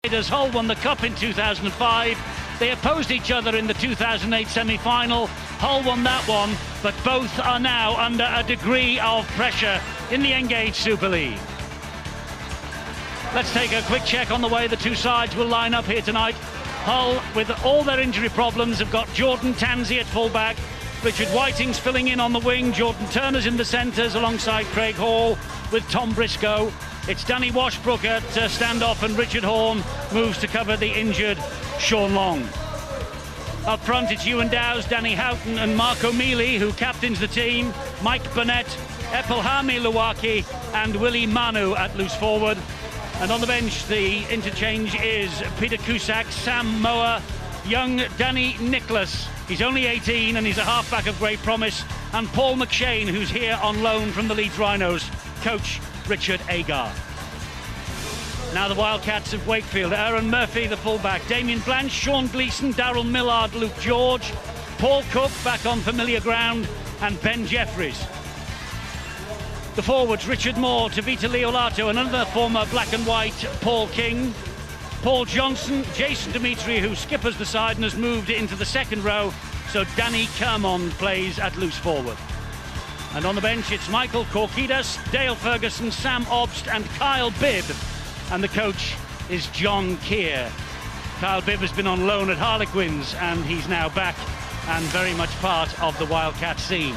Hull won the Cup in 2005. They opposed each other in the 2008 semi-final. Hull won that one, but both are now under a degree of pressure in the Engage Super League. Let's take a quick check on the way the two sides will line up here tonight. Hull, with all their injury problems, have got Jordan Tansey at fullback, Richard Whiting's filling in on the wing, Jordan Turner's in the centres alongside Craig Hall with Tom Briscoe. It's Danny Washbrook at standoff, and Richard Horne moves to cover the injured Sean Long. Up front, it's Ewan Dowes, Danny Houghton and Mark O'Mealy who captains the team, Mike Burnett, Epelhami Luwaki and Willie Manu at loose forward. And on the bench, the interchange is Peter Cusack, Sam Moa, young Danny Nicholas. He's only 18 and he's a halfback of great promise. And Paul McShane, who's here on loan from the Leeds Rhinos. Coach Richard Agar. Now the Wildcats of Wakefield. Aaron Murphy, the fullback. Damien Blanche, Sean Gleeson, Daryl Millard, Luke George. Paul Cook back on familiar ground. And Ben Jeffries. The forwards, Richard Moore, Tavita Leolato, and another former black and white, Paul King. Paul Johnson, Jason Dimitri, who skippers the side and has moved into the second row. So Danny Kermond plays at loose forward. And on the bench, it's Michael Korkidas, Dale Ferguson, Sam Obst and Kyle Bibb. And the coach is John Keir. Kyle Bibb has been on loan at Harlequins and he's now back and very much part of the Wildcat scene.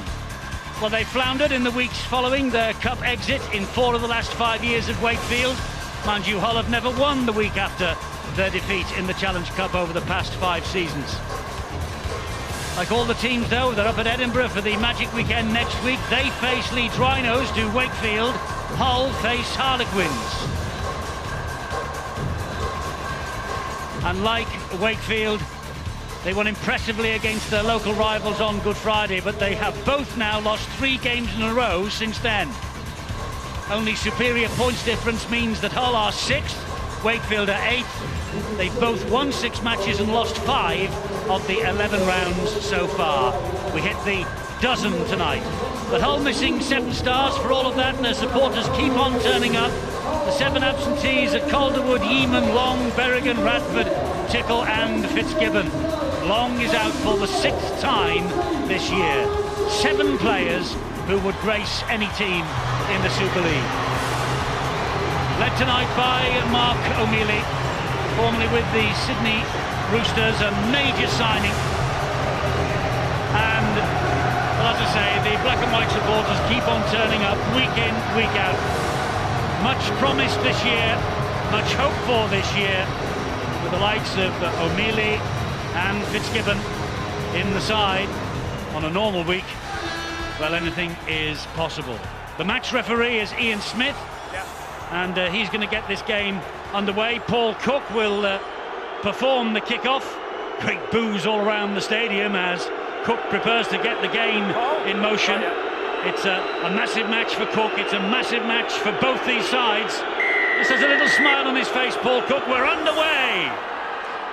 Well, they floundered in the weeks following their Cup exit in 4 of the last 5 years at Wakefield. Mind you, Hull have never won the week after their defeat in the Challenge Cup over the past 5 seasons. Like all the teams, though, they're up at Edinburgh for the Magic Weekend next week. They face Leeds Rhinos to Wakefield. Hull face Harlequins. And like Wakefield, they won impressively against their local rivals on Good Friday, but they have both now lost 3 games in a row since then. Only superior points difference means that Hull are 6th, Wakefield are 8th. They've both won 6 matches and lost 5 of the 11 rounds so far. We hit the dozen tonight. But Hull missing 7 stars for all of that, and their supporters keep on turning up. The 7 absentees are Calderwood, Yeaman, Long, Berrigan, Radford, Tickle and Fitzgibbon. Long is out for the 6th time this year. 7 players who would grace any team in the Super League. Led tonight by Mark O'Mealy, formerly with the Sydney Roosters, a major signing. And, well, as I say, the black and white supporters keep on turning up week in, week out. Much promised this year, much hoped for this year, with the likes of O'Mealy and Fitzgibbon in the side. On a normal week, well, anything is possible. The match referee is Ian Smith, and he's going to get this game underway. Paul Cook will perform the kick-off. Great boos all around the stadium as Cook prepares to get the game in motion. It's a massive match for Cook. It's a massive match for both these sides. This has a little smile on his face, Paul Cook. We're underway.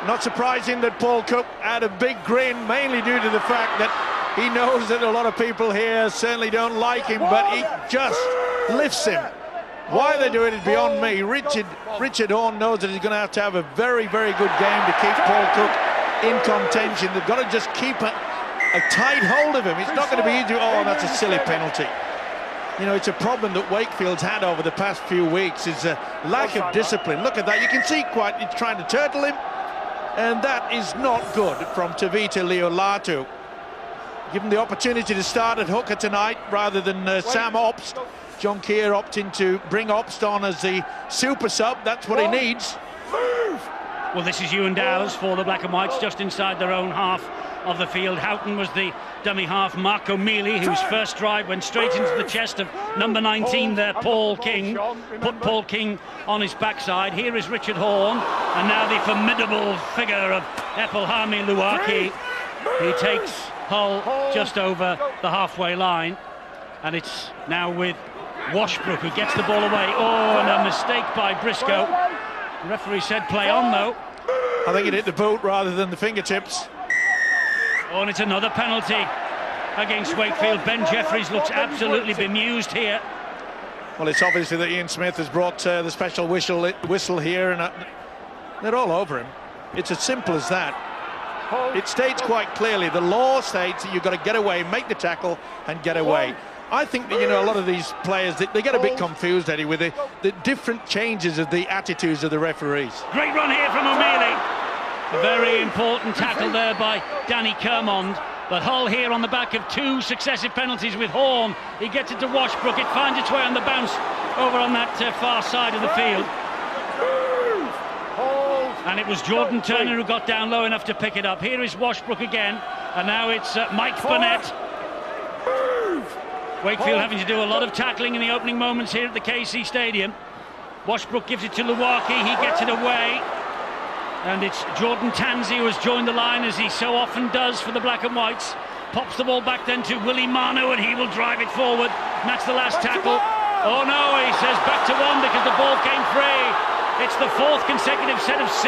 Not surprising that Paul Cook had a big grin, mainly due to the fact that he knows that a lot of people here certainly don't like him, but he just lifts him. Why they do it is beyond me. Richard Horne knows that he's going to have a very, very good game to keep Paul Cook in contention. They've got to just keep a tight hold of him. It's not going to be easy. Oh, that's a silly penalty. You know, it's a problem that Wakefield's had over the past few weeks, is a lack of discipline. Look at that. You can see he's trying to turtle him, and that is not good from Tavita Leolato. Given the opportunity to start at hooker tonight rather than Sam Obst. John Keir opting to bring Obst on as the super sub. That's what he needs. Well, this is Ewan Dowes for the Black and Whites, just inside their own half of the field. Houghton was the dummy half. Mark O'Mealy, whose first drive went straight into the chest of number 19 there, Paul King. Put Paul King on his backside. Here is Richard Horne, and now the formidable figure of Epelhami Luwaki. He takes Hull just over the halfway line, and it's now with Washbrook who gets the ball away. Oh, and a mistake by Briscoe. The referee said play on, though. I think it hit the boot rather than the fingertips. Oh, and it's another penalty against Wakefield. Ben Jeffries looks absolutely bemused here. Well, it's obviously that Ian Smith has brought the special whistle here, and They're all over him. It's as simple as that. It states quite clearly, the law states that you've got to get away, make the tackle and get away. I think that, you know, a lot of these players, they get a bit confused, Eddie, with the different changes of the attitudes of the referees. Great run here from O'Mealy. A very important tackle there by Danny Kermond. But Hull here on the back of 2 successive penalties with Horn. He gets it to Washbrook. It finds its way on the bounce over on that far side of the field. And it was Jordan Turner who got down low enough to pick it up. Here is Washbrook again, and now it's Mike Burnett. Wakefield having to do a lot of tackling in the opening moments here at the KC Stadium. Washbrook gives it to Luwaki, he gets it away. And it's Jordan Tansey who has joined the line, as he so often does for the Black and Whites. Pops the ball back then to Willie Manu, and he will drive it forward. And that's the last tackle. Oh no, he says back to 1 because the ball came free. It's the 4th consecutive set of 6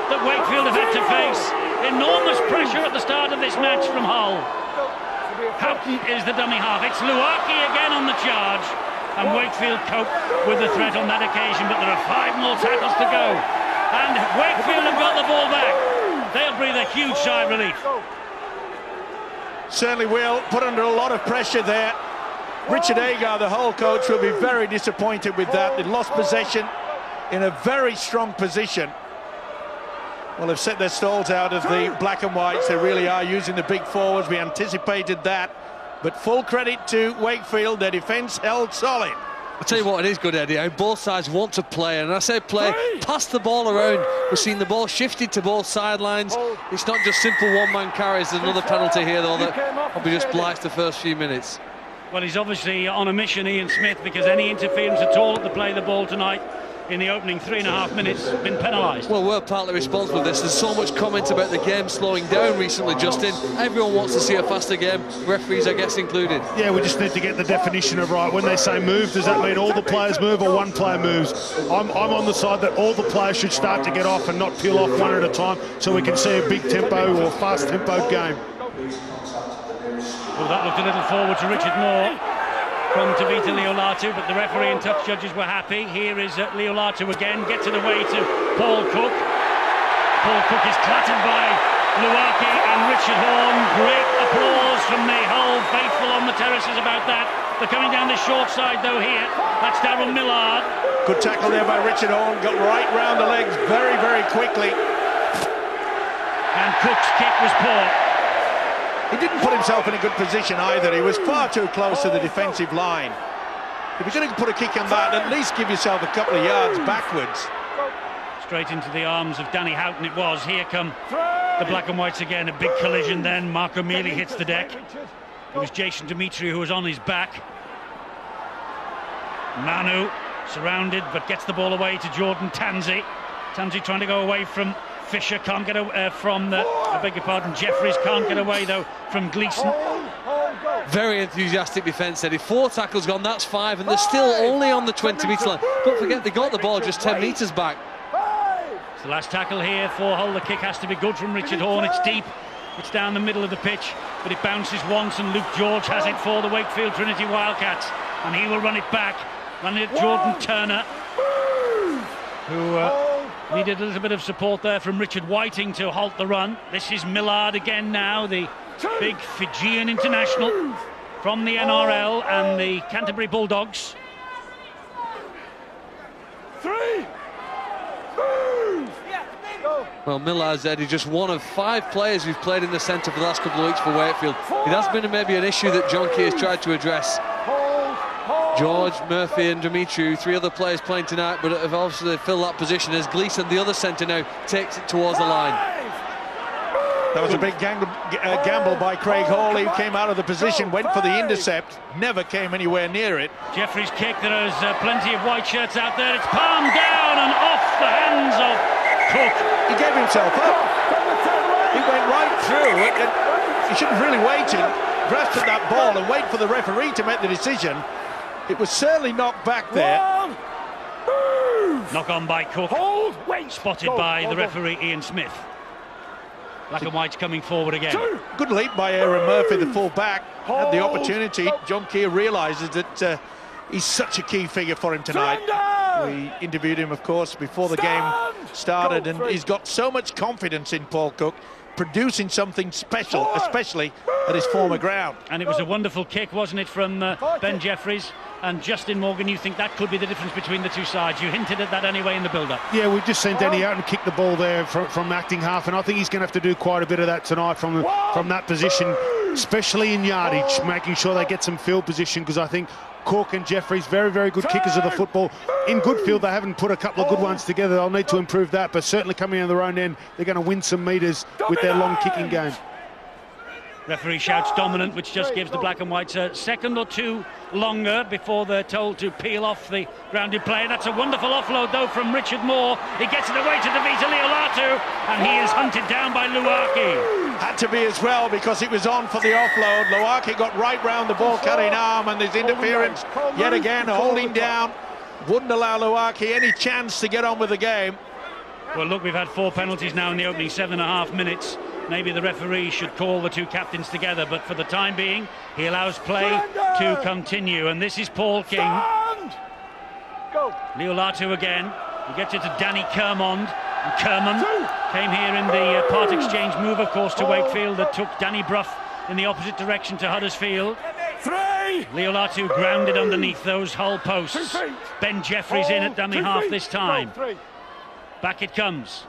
that Wakefield have had to face. Enormous pressure at the start of this match from Hull. Houghton is the dummy half. It's Luwaki again on the charge. And Wakefield cope with the threat on that occasion, but there are 5 more tackles to go. And Wakefield have got the ball back. They'll breathe a huge sigh of relief. Certainly will. Put under a lot of pressure there. Richard Agar, the Hull coach, will be very disappointed with that. They lost possession in a very strong position. Well, they've set their stalls out as the Black and Whites. They really are using the big forwards. We anticipated that. But full credit to Wakefield. Their defence held solid. I'll tell you what, it is good, Eddie. Both sides want to play, and I say play, pass the ball around. We've seen the ball shifted to both sidelines. It's not just simple one-man carries. There's another penalty here, though, that probably just blights the first few minutes. Well, he's obviously on a mission, Ian Smith, because any interference at all at the play of the ball tonight in the opening 3.5 minutes has been penalised. Well, we're partly responsible for this. There's so much comment about the game slowing down recently, Justin. Everyone wants to see a faster game, referees, I guess, included. Yeah, we just need to get the definition of right. When they say move, does that mean all the players move or one player moves? I'm on the side that all the players should start to get off and not peel off one at a time, so we can see a big tempo or fast tempo game. Well, that looked a little forward to Richard Moore from Tavita Leolatu, but the referee and touch judges were happy. Here is Leolatu again, gets it away to Paul Cook. Paul Cook is clattered by Luwaki and Richard Horn. Great applause from the Hull faithful on the terraces about that. They're coming down the short side though here. That's Darryl Millard. Good tackle there by Richard Horn, got right round the legs very, very quickly. And Cook's kick was poor. He didn't put himself in a good position either. He was far too close to the defensive line. If you're going to put a kick on that, at least give yourself a couple of yards backwards. Straight into the arms of Danny Houghton it was. Here come the Black and Whites again. A big collision then. Mark O'Mealy hits the deck. It was Jason Dimitri who was on his back. Manu surrounded but gets the ball away to Jordan Tansey. Tansey trying to go away from Fisher, can't get from the, I beg your pardon, Jeffries can't get away though from Gleeson. Very enthusiastic defence, Eddie. 4 tackles gone, that's 5, and they're still only on the 20-metre line. Don't forget, they got the ball just 10 metres back. It's the last tackle here for Hull. The kick has to be good from Richard Horn. It's deep, it's down the middle of the pitch, but it bounces once, and Luke George has it for the Wakefield Trinity Wildcats, and he will run it back. Run it Jordan Turner, who needed a little bit of support there from Richard Whiting to halt the run. This is Millard again now, the big Fijian international from the NRL and the Canterbury Bulldogs. 3, Well, Millard's, Eddie, just one of 5 players who've played in the centre for the last couple of weeks for Wakefield. It has been maybe an issue that John Key has tried to address. George, Murphy and Dimitri, 3 other players playing tonight, but have obviously filled that position as Gleeson, the other centre now, takes it towards the line. That was a big gamble by Craig Hall. He came out of the position, went for the intercept, never came anywhere near it. Jeffries' kick, there's plenty of white shirts out there. It's palmed down and off the hands of Cook. He gave himself up. He went right through it. He should have really waited, grasped at that ball and wait for the referee to make the decision. It was certainly knocked back there. Knock on by Cook, spotted by the referee Ian Smith. Black and White's coming forward again. Good leap by Aaron Murphy, the full back. Had the opportunity. John Keir realises that he's such a key figure for him tonight. We interviewed him, of course, before the game started, and he's got so much confidence in Paul Cook, producing something special, especially at his former ground. And it was a wonderful kick, wasn't it, from Ben Jeffries and Justin Morgan. You think that could be the difference between the two sides? You hinted at that anyway in the build-up. Yeah, we've just seen Danny Houghton kick the ball there from acting half, and I think he's going to have to do quite a bit of that tonight from that position, especially in yardage, making sure they get some field position, because I think Cook and Jeffries, very, very good kickers of the football. In good field, they haven't put a couple of good ones together. They'll need to improve that, but certainly coming in their own end, they're going to win some metres with their long kicking game. Referee shouts dominant, which just gives the black and whites a second or two longer before they're told to peel off the grounded play. That's a wonderful offload, though, from Richard Moore. He gets it away to Davita Leolatu, and he is hunted down by Luaki. Had to be as well, because it was on for the offload. Luaki got right round the ball-carrying arm, and there's interference yet again, holding down. Wouldn't allow Luaki any chance to get on with the game. Well, look, we've had 4 penalties now in the opening 7.5 minutes. Maybe the referee should call the two captains together, but for the time being, he allows play to continue. And this is Paul King. Leolatu again. He gets it to Danny Kermond. And Kermond came here in the part exchange move, of course, to Wakefield that took Danny Brough in the opposite direction to Huddersfield. Leolatu grounded underneath those Hull posts. Ben Jeffries in at dummy half this time. Back it comes.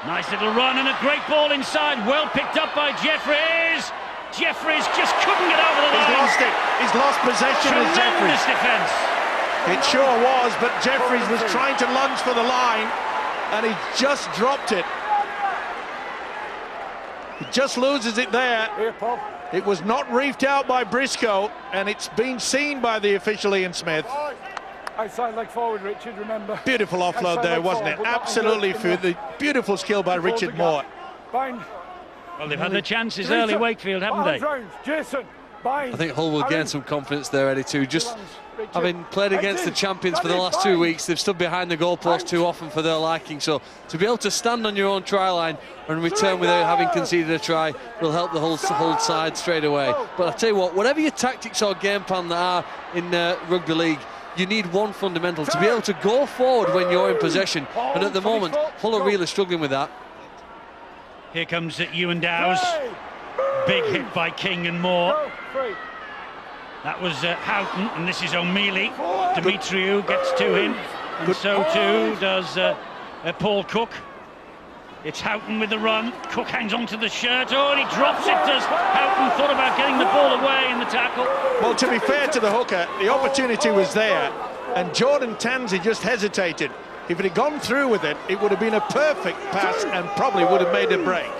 Nice little run and a great ball inside. Well picked up by Jeffries. Jeffries just couldn't get over the line. He's lost it. He's lost possession as Jeffries. Tremendous defence. It sure was, but Jeffries was trying to lunge for the line, and he just dropped it. He just loses it there. It was not reefed out by Briscoe, and it's been seen by the official Ian Smith. Outside leg forward, Richard, remember. Beautiful offload there, wasn't it? Absolutely beautiful skill by Richard Moore. Bind. Well, they've had their chances early, Wakefield, haven't they? Jason, bind. I think Hull will gain some confidence there, Eddie, too. Just having played against the champions for the last 2 weeks, they've stood behind the goalpost too often for their liking. So to be able to stand on your own try line and return without having conceded a try will help the whole side straight away. But I'll tell you what, whatever your tactics or game plan that are in rugby league, you need one fundamental: to be able to go forward when you're in possession. And at the moment, Hull are really struggling with that. Here comes Ewan Dow's big hit by King and Moore. That was Houghton, and this is O'Mealy. Demetriou gets to him, and so too does Paul Cook. It's Houghton with the run. Cook hangs onto the shirt. Oh, and he drops it. Does Houghton thought about getting the ball away in the tackle? Well, to be fair to the hooker, the opportunity was there, and Jordan Tansey just hesitated. If it had gone through with it, it would have been a perfect pass and probably would have made a break.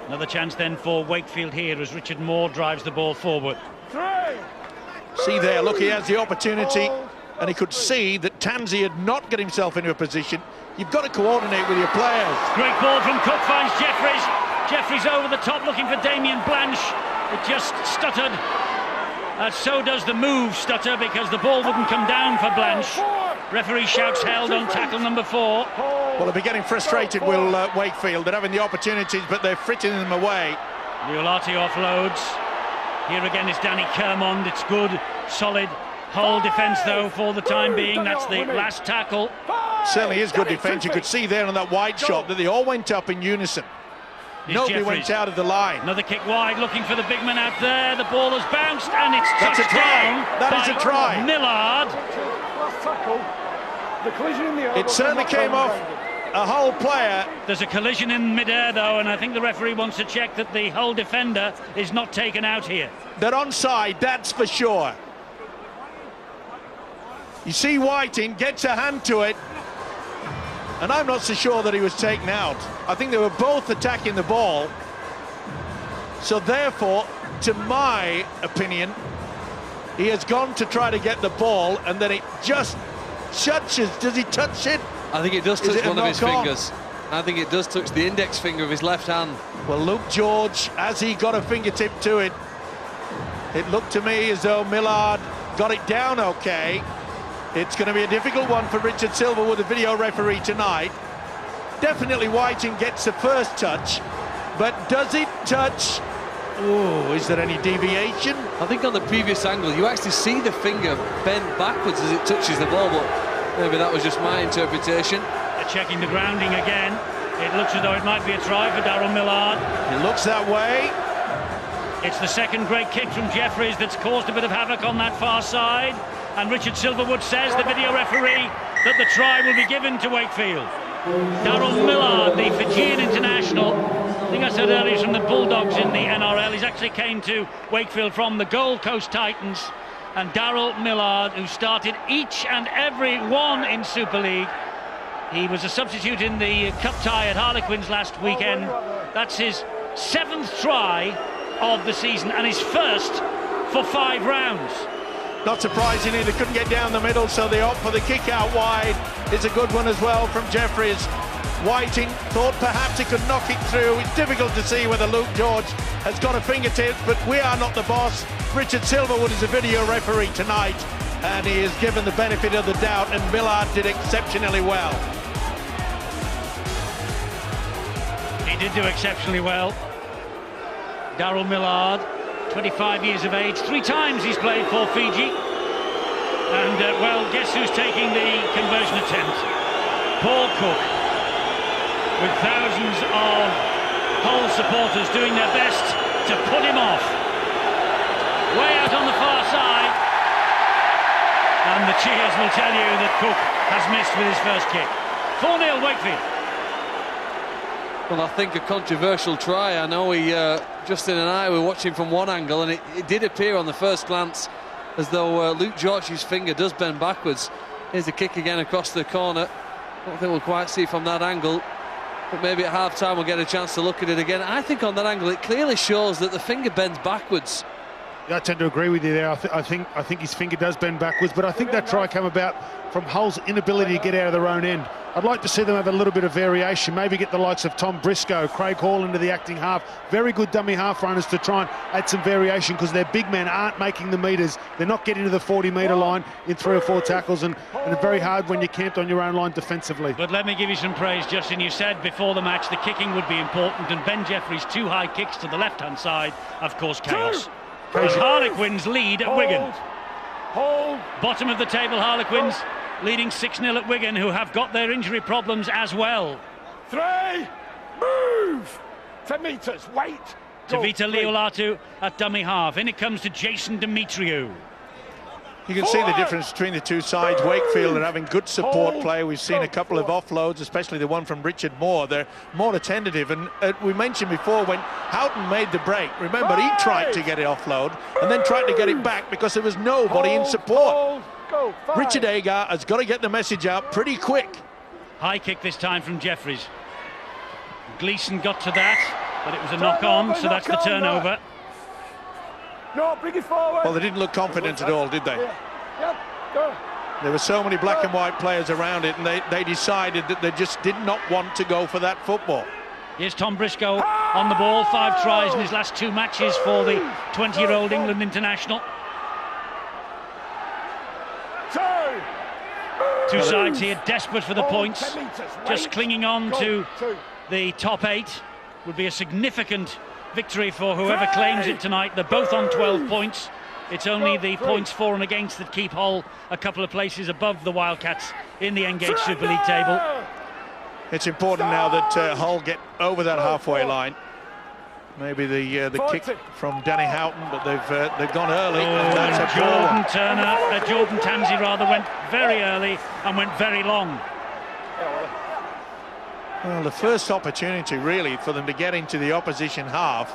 Another chance then for Wakefield here as Richard Moore drives the ball forward. See there, look, he has the opportunity, and he could see that Tansey had not got himself into a position. You've got to coordinate with your players. Great ball from Cook, finds Jeffries. Jeffries over the top looking for Damien Blanche. It just stuttered. So does the move stutter, because the ball wouldn't come down for Blanche. Referee shouts held on tackle number 4. Well, they'll be getting frustrated, will Wakefield. They're having the opportunities, but they're fritting them away. Leolatu offloads. Here again is Danny Kermond. It's good, solid Hull defence, though, for the time being. That's the last tackle. Certainly is good defence. You could see there on that wide shot that they all went up in unison. Nobody went out of the line. Another kick wide, looking for the big man out there. The ball has bounced, and it's That's touched a try. down. That is a try. Millard. It certainly came off a Hull player. There's a collision in midair, though, and I think the referee wants to check that the Hull defender is not taken out here. They're onside, that's for sure. You see Whiting gets a hand to it, and I'm not so sure that he was taken out. I think they were both attacking the ball. So therefore, to my opinion, he has gone to try to get the ball, and then it just touches. Does he touch it? I think it does touch one of his fingers. I think it does touch the index finger of his left hand. Well, Luke George, as he got a fingertip to it, it looked to me as though Millard got it down okay. It's going to be a difficult one for Richard Silverwood, the video referee tonight. Definitely Whiting gets the first touch, but does it touch Oh, is there any deviation? I think on the previous angle, you actually see the finger bend backwards as it touches the ball, but maybe that was just my interpretation. They're checking the grounding again. It looks as though it might be a try for Daryl Millard. It looks that way. It's the second great kick from Jeffries that's caused a bit of havoc on that far side. And Richard Silverwood says, the video referee, that the try will be given to Wakefield. Daryl Millard, the Fijian international, I think I said earlier, he's from the Bulldogs in the NRL. He's actually came to Wakefield from the Gold Coast Titans. And Daryl Millard, who started each and every one in Super League. He was a substitute in the cup tie at Harlequins last weekend. That's his 7th try of the season and his first for 5 rounds. Not surprisingly, they couldn't get down the middle, so they opt for the kick out wide. It's a good one as well from Jeffries. Whiting thought perhaps he could knock it through. It's difficult to see whether Luke George has got a fingertip, but we are not the boss. Richard Silverwood is a video referee tonight, and he is given the benefit of the doubt, and Millard did exceptionally well. He did do exceptionally well. Daryl Millard, 25 years of age, 3 times he's played for Fiji. And, well, guess who's taking the conversion attempt? Paul Cook, with thousands of Hull supporters doing their best to put him off. Way out on the far side. And the cheers will tell you that Cook has missed with his first kick. 4-0 Wakefield. Well, I think a controversial try. I know Justin and I were watching from one angle, and it did appear on the first glance as though Luke George's finger does bend backwards. Here's the kick again across the corner. I don't think we'll quite see from that angle, but maybe at half-time we'll get a chance to look at it again. I think on that angle it clearly shows that the finger bends backwards. I tend to agree with you there. I think his finger does bend backwards, but I think that try came about from Hull's inability to get out of their own end. I'd like to see them have a little bit of variation, maybe get the likes of Tom Briscoe, Craig Hall into the acting half. Very good dummy half runners to try and add some variation, because their big men aren't making the metres. They're not getting to the 40-metre line in 3 or 4 tackles, and it's very hard when you're camped on your own line defensively. But let me give you some praise, Justin. You said before the match the kicking would be important, and Ben Jeffries' 2 high kicks to the left-hand side have caused chaos. The Harlequins lead at Wigan. Bottom of the table, Harlequins leading 6-0 at Wigan, who have got their injury problems as well. 3, move! 10 metres, wait! Tavita Leolatu at dummy half. In it comes to Jason Demetriou. You can see the difference between the two sides. Wakefield are having good support play. We've seen a couple of offloads, especially the one from Richard Moore. They're more attentive, and we mentioned before when Houghton made the break, remember he tried to get it offload and then tried to get it back because there was nobody in support. Richard Agar has got to get the message out pretty quick. High kick this time from Jeffries. Gleeson got to that, but it was a knock-on, so that's the turnover. No, bring it forward. Well, they didn't look confident at all, did they? Yep, go. There were so many black and white players around it, and they decided that they just did not want to go for that football. Here's Tom Briscoe on the ball. 5 tries in his last 2 matches for the 20-year-old England international. 2 sides here desperate for the points. Just clinging on to the top 8 would be a significant victory for whoever claims it tonight. They're both on 12 points. It's only the points for and against that keep Hull a couple of places above the Wildcats in the Engage Super League table. It's important now that Hull get over that halfway line. Maybe the kick from Danny Houghton, but they've gone early. And that's a Jordan Tansey rather went very early and went very long. Well, the first opportunity really for them to get into the opposition half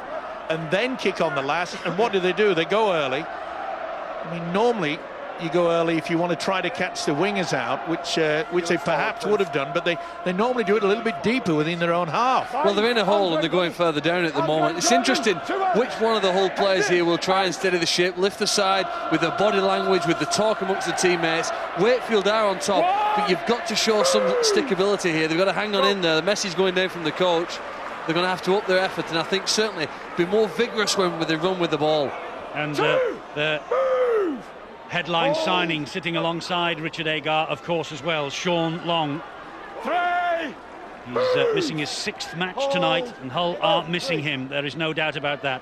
and then kick on the last. And what do? They go early. I mean, normally you go early if you want to try to catch the wingers out, which they perhaps would have done, but they normally do it a little bit deeper within their own half. Well, they're in a hole and they're going further down at the moment. It's interesting which one of the Hull players here will try and steady the ship, lift the side with their body language, with the talk amongst the teammates. Wakefield are on top, but you've got to show some stickability here. They've got to hang on in there. The message going down from the coach. They're going to have to up their effort, and I think certainly be more vigorous when they run with the ball. And the headline signing sitting alongside Richard Agar, of course, as well, Sean Long. He's missing his 6th match tonight, and Hull aren't missing him. There is no doubt about that.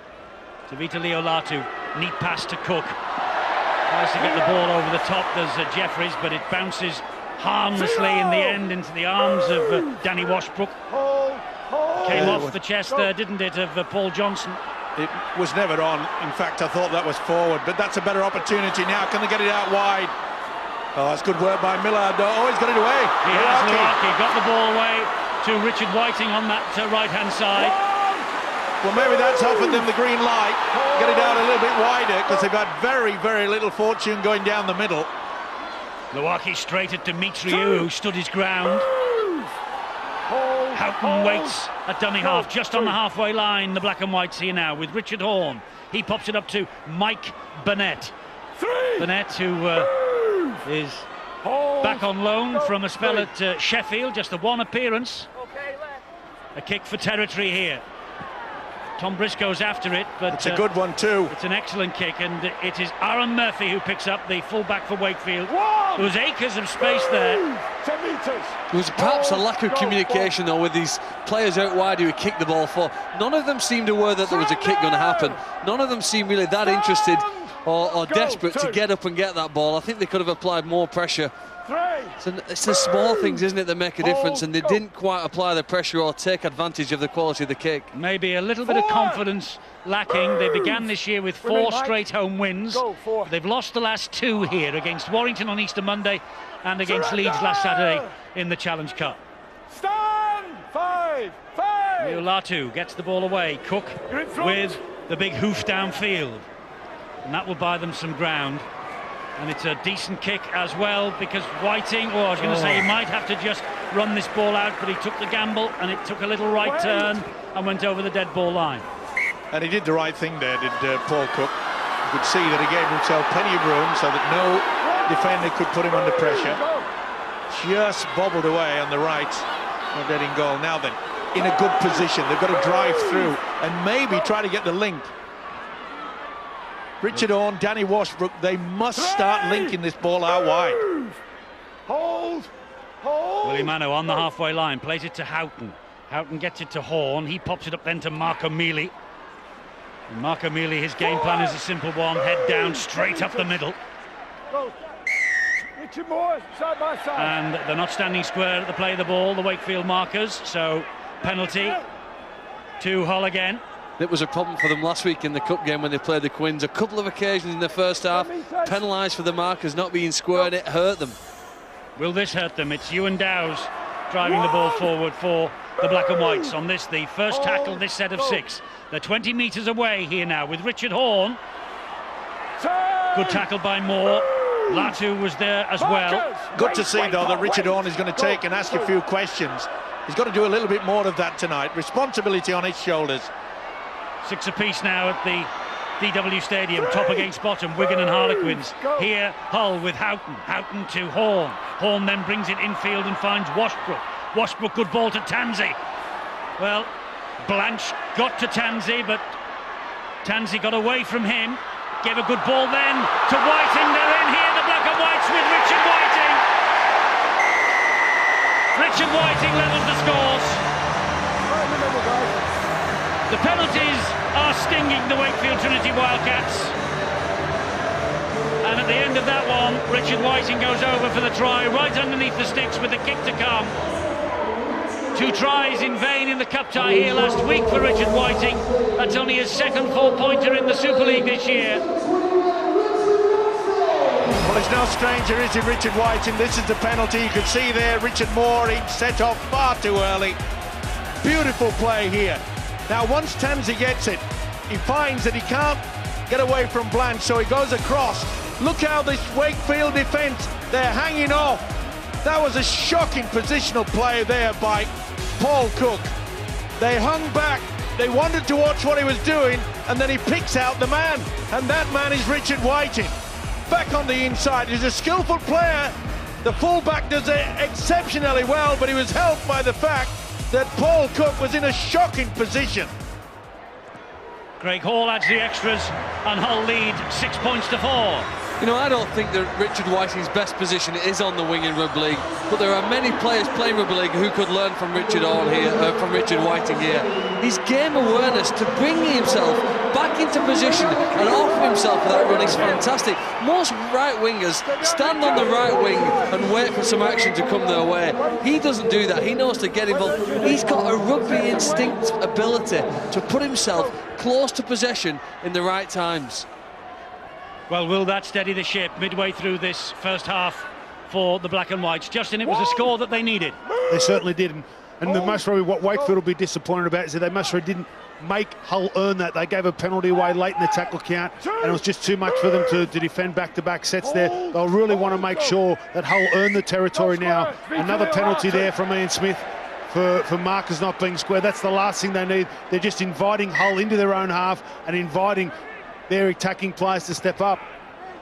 to Vita Leolatu. Neat pass to Cook. Tries to get the ball over the top. There's Jeffries, but it bounces harmlessly in the end into the arms of Danny Washbrook. Came off the chest there, didn't it, of Paul Johnson? It was never on. In fact, I thought that was forward, but that's a better opportunity now. Can they get it out wide? Oh, that's good work by Millard. Oh, he's got it away. He has. Luaki got the ball away to Richard Whiting on that right-hand side. Well, maybe that's offered them the green light. Get it out a little bit wider, because they've had very, very little fortune going down the middle. Luaki straight at Dimitriou, who stood his ground. Houghton waits at dummy half, just on the halfway line. The black and whites here now with Richard Horne. He pops it up to Mike Burnett. Burnett, who is back on loan from a spell at Sheffield, just the one appearance. A kick for territory here. Tom Briscoe's after it, but it's a good one too. It's an excellent kick, and it is Aaron Murphy who picks up the full-back for Wakefield. There was acres of space there. 10 metres. There was perhaps a lack of communication though with these players out wide who he kicked the ball for. None of them seemed aware that there was a kick going to happen. None of them seemed really that interested or desperate to get up and get that ball. I think they could have applied more pressure. It's the small things, isn't it, that make a difference, and they didn't quite apply the pressure or take advantage of the quality of the kick. Maybe a little bit of confidence lacking. They began this year with 4 straight home wins. They've lost the last 2 here against Warrington on Easter Monday and against Leeds last Saturday in the Challenge Cup. Stand! 5! Leolatu gets the ball away. Cook with the big hoof downfield, and that will buy them some ground. And it's a decent kick as well, because Whiting, I was going to say, he might have to just run this ball out, but he took the gamble and it took a little right turn and went over the dead ball line. And he did the right thing there, did Paul Cook. You could see that he gave himself plenty of room so that no defender could put him under pressure. Just bobbled away on the right, not dead in goal. Now then, in a good position, they've got to drive through and maybe try to get the link. Richard Horne, Danny Washbrook, they must start linking this ball out wide. Hold! Willie Mano on the halfway line, plays it to Houghton. Houghton gets it to Horne, he pops it up then to Mark O'Mealy. And Mark O'Mealy, his game plan is a simple one, head down, straight up the middle. Richard Moore, side by side. And they're not standing square at the play of the ball, the Wakefield markers, so penalty to Hull again. It was a problem for them last week in the Cup game when they played the Quins. A couple of occasions in the first half, penalised for the markers not being square, and it hurt them. Will this hurt them? It's Ewan Dowes driving the ball forward for the black and whites on this, the first tackle this set of 6. They're 20 metres away here now with Richard Horne. Good tackle by Moore. Latu was there as well. Good to see though that Richard Horne is going to take and ask a few questions. He's got to do a little bit more of that tonight. Responsibility on his shoulders. 6 apiece now at the DW Stadium, top against bottom, Wigan and Harlequins. Here, Hull with Houghton. Houghton to Horne. Horne then brings it infield and finds Washbrook. Washbrook, good ball to Tansey. Well, Blanche got to Tansey, but Tansey got away from him. Gave a good ball then to Whiting. They're in here, the black and whites with Richard Whiting. Richard Whiting levels the scores. The penalties are stinging the Wakefield Trinity Wildcats. And at the end of that one, Richard Whiting goes over for the try, right underneath the sticks with the kick to come. 2 tries in vain in the cup tie here last week for Richard Whiting. That's only his second 4-pointer in the Super League this year. Well, it's no stranger, is it, Richard Whiting? This is the penalty. You can see there, Richard Moore, he set off far too early. Beautiful play here. Now, once Tansey gets it, he finds that he can't get away from Blanche, so he goes across. Look how this Wakefield defence, they're hanging off. That was a shocking positional play there by Paul Cook. They hung back, they wanted to watch what he was doing, and then he picks out the man, and that man is Richard Whiting. Back on the inside, he's a skillful player. The fullback does it exceptionally well, but he was helped by the fact that Paul Cook was in a shocking position. Craig Hall adds the extras and Hull lead 6 points to 4. You know, I don't think that Richard Whiting's best position is on the wing in Rugby League, but there are many players playing Rugby League who could learn from Richard Whiting here. His game awareness to bring himself back into position and off himself for that run is fantastic. Most right wingers stand on the right wing and wait for some action to come their way. He doesn't do that. He knows to get involved. He's got a rugby instinct ability to put himself close to possession in the right times. Well, will that steady the ship midway through this first half for the Black and Whites? Justin, it was a score that they needed. They certainly didn't. And the most probably what Wakefield will be disappointed about is that they most probably didn't make Hull earn that. They gave a penalty away late in the tackle count, and it was just too much for them to defend back-to-back sets there. They'll really want to make sure that Hull earn the territory now. Another penalty there from Ian Smith for markers not being square. That's the last thing they need. They're just inviting Hull into their own half and inviting their attacking players to step up.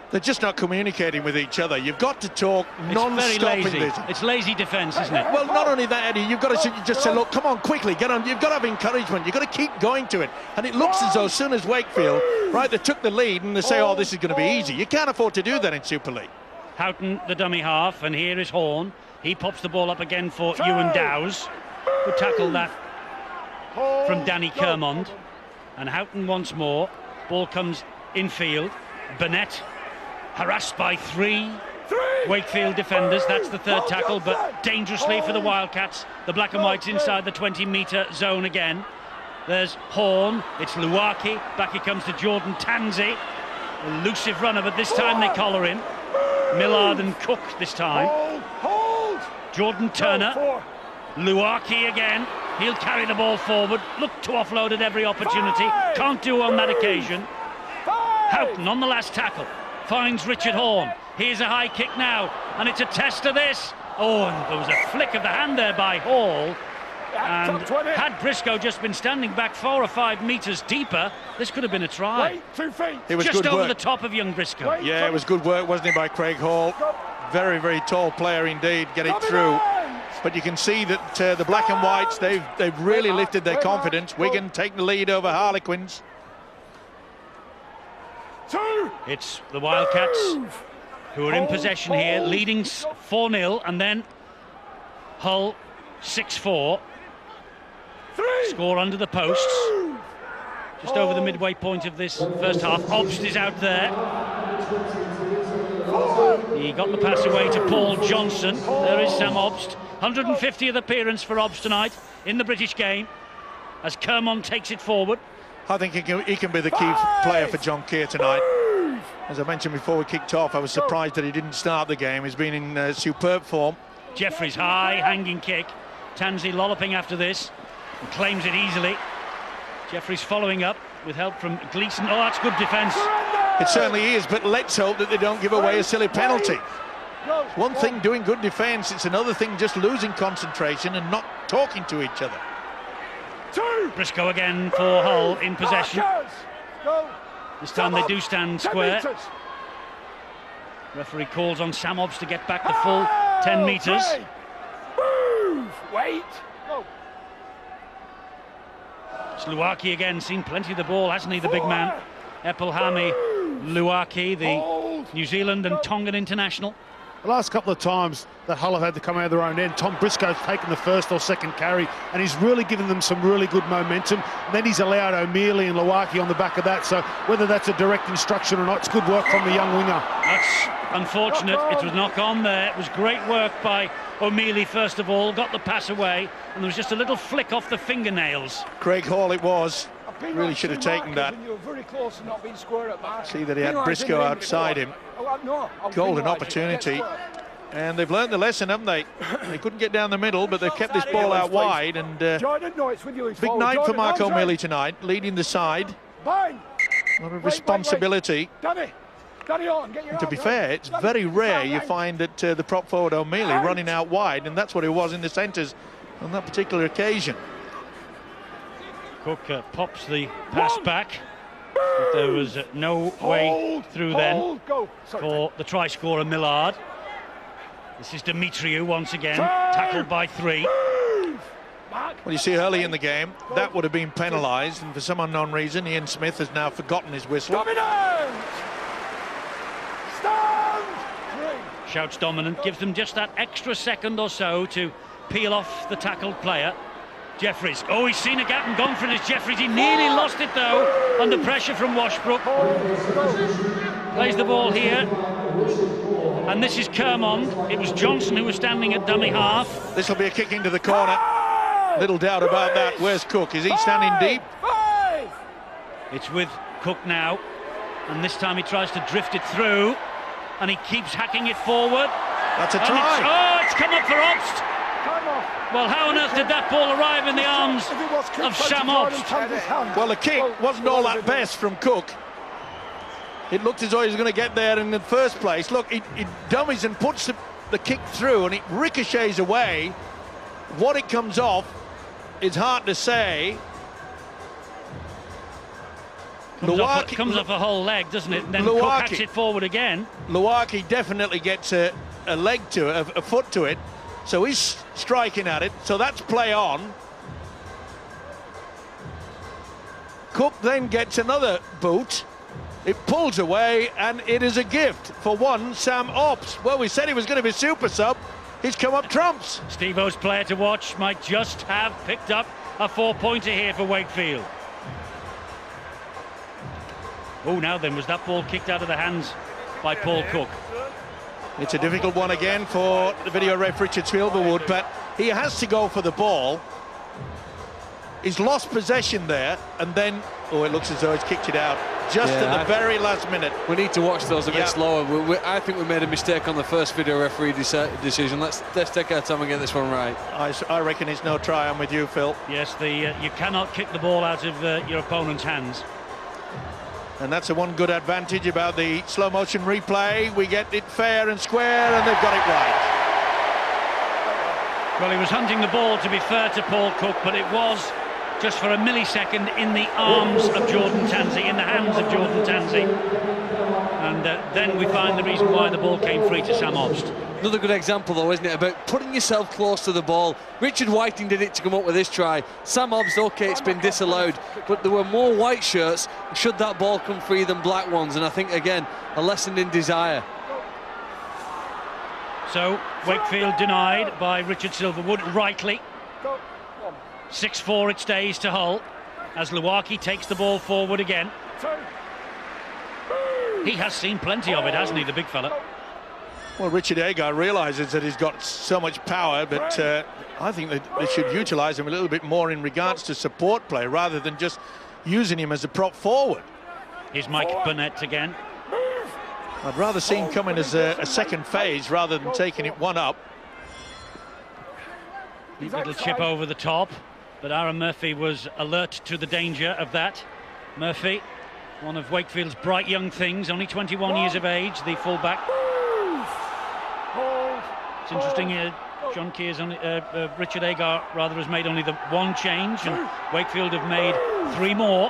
They're just not communicating with each other. You've got to talk non-stop in this. It's lazy defence, isn't it? Well, not only that, Eddie, you've got to just say, look, come on, quickly, get on. You've got to have encouragement. You've got to keep going to it. And it looks as though as soon as Wakefield, right, they took the lead and they say, oh, this is going to be easy. You can't afford to do that in Super League. Houghton, the dummy half, and here is Horn. He pops the ball up again for Ewan Dowes. Good tackle that from Danny Kermond. And Houghton once more. Ball comes infield. Burnett harassed by three Wakefield defenders. That's the third tackle, but dangerously for the Wildcats. The Black and Whites inside the 20-metre zone again. There's Horn. It's Luaki. Back he comes to Jordan Tansey. Elusive runner, but this time they collar him. Millard and Cook this time. Jordan Turner. Luaki again. He'll carry the ball forward. Look to offload at every opportunity. Can't do on that occasion. Houghton on the last tackle. Finds Richard Horn. Here's a high kick now, and it's a test of this. Oh, and there was a flick of the hand there by Hall. And had Briscoe just been standing back 4 or 5 metres deeper, this could have been a try. It was just good over work. the top of young Briscoe. Yeah, it was good work, wasn't it, by Craig Hall? Very, very tall player indeed, get it through. But you can see that the Black and Whites, they've really lifted their confidence. Wigan take the lead over Harlequins. It's the Wildcats who are in possession here, leading 4-0, and then Hull 6-4. Score under the posts. Just over the midway point of this first half. Obst is out there. He got the pass away to Paul Johnson. There is Sam Obst. 150th appearance for Obst tonight in the British game as Kermond takes it forward. I think he can be the key player for John Keir tonight. As I mentioned before we kicked off, I was surprised that he didn't start the game. He's been in superb form. Jeffries high, hanging kick. Tansey lolloping after this and claims it easily. Jeffries following up with help from Gleeson. Oh, that's good defence. It certainly is, but let's hope that they don't give away a silly penalty. It's one thing doing good defence, it's another thing just losing concentration and not talking to each other. Briscoe again for Hull in possession. This time they do stand square. Referee calls on Sam Obst to get back the full 10 metres. Wait. Luaki again, seen plenty of the ball, hasn't he, the big man? Epelhami Luaki, the New Zealand and Tongan international. The last couple of times that Hull have had to come out of their own end, Tom Briscoe's taken the first or second carry, and he's really given them some really good momentum. And then he's allowed O'Mealy and Luaki on the back of that. So whether that's a direct instruction or not, it's good work from the young winger. That's unfortunate. It was knock on there. It was great work by O'Mealy first of all, got the pass away, and there was just a little flick off the fingernails. Craig Hall it was. Really should have taken that. See that he had Briscoe outside him. Golden opportunity. And they've learned the lesson, haven't they? They couldn't get down the middle, but they've kept this ball out wide. And big night for Mark O'Mealy tonight, leading the side. A lot of responsibility. And to be fair, it's very rare you find that the prop forward O'Mealy running out wide, and that's what it was in the centres on that particular occasion. Cook pops the pass back, but there was no way through then for the try scorer Millard. This is Demetriou once again, tackled by 3. Well, you see early in the game, that would have been penalised, and for some unknown reason, Ian Smith has now forgotten his whistle. Shouts dominant, gives them just that extra second or so to peel off the tackled player. Jeffries. Oh, he's seen a gap and gone for it as Jeffries. He nearly lost it though, under pressure from Washbrook. Plays the ball here. And this is Kermond. It was Johnson who was standing at dummy half. This will be a kick into the corner. Little doubt about that. Where's Cook? Is he standing deep? It's with Cook now. And this time he tries to drift it through. And he keeps hacking it forward. That's a And try. it's come up for Obst. Well, how on earth did that ball arrive in the arms of Sam Obst? Well, the kick wasn't all that best from Cook. It looked as though he was going to get there in the first place. Look, he dummies and puts the kick through, and it ricochets away. What it comes off is hard to say. Comes off a whole leg, doesn't it? And then Cook hacks it forward again. Luaki definitely gets a leg to it, a foot to it. So he's striking at it. So that's play on. Cook then gets another boot. It pulls away, and it is a gift for one Sam Obst. Well, we said he was going to be super sub. He's come up trumps. Steve-O's player to watch might just have picked up a 4-pointer here for Wakefield. Oh, now then, was that ball kicked out of the hands by Paul Cook? It's a difficult one again for the video ref Richard Silverwood, but he has to go for the ball. He's lost possession there, and then, oh, it looks as though he's kicked it out just at the very last minute. We need to watch those a bit slower. I think we made a mistake on the first video referee decision. Let's take our time and get this one right. I reckon it's no try. I'm with you, Phil. Yes, you cannot kick the ball out of your opponent's hands. And that's the one good advantage about the slow motion replay. We get it fair and square, and they've got it right. Well, he was hunting the ball, to be fair to Paul Cook, but it was just for a millisecond in the arms of Jordan Tansey, in the hands of Jordan Tansey. And then we find the reason why the ball came free to Sam Obst. Another good example, though, isn't it, about putting yourself close to the ball. Richard Whiting did it to come up with this try. Sam Obst, OK, it's been disallowed, but there were more white shirts should that ball come free than black ones, and I think, again, a lesson in desire. So, Wakefield denied by Richard Silverwood, rightly. 6-4 it stays to Hull, as Luaki takes the ball forward again. He has seen plenty of it, hasn't he, the big fella? Well, Richard Agar realises that he's got so much power, but I think that they should utilise him a little bit more in regards to support play rather than just using him as a prop forward. Here's Mike Burnett again. I'd rather see him come in as a second phase rather than taking it one up. Little chip over the top, but Aaron Murphy was alert to the danger of that. Murphy, one of Wakefield's bright young things, only 21 years of age, the fullback. It's interesting here, John Kears, Richard Agar rather has made only the one change, and Wakefield have made 3 more.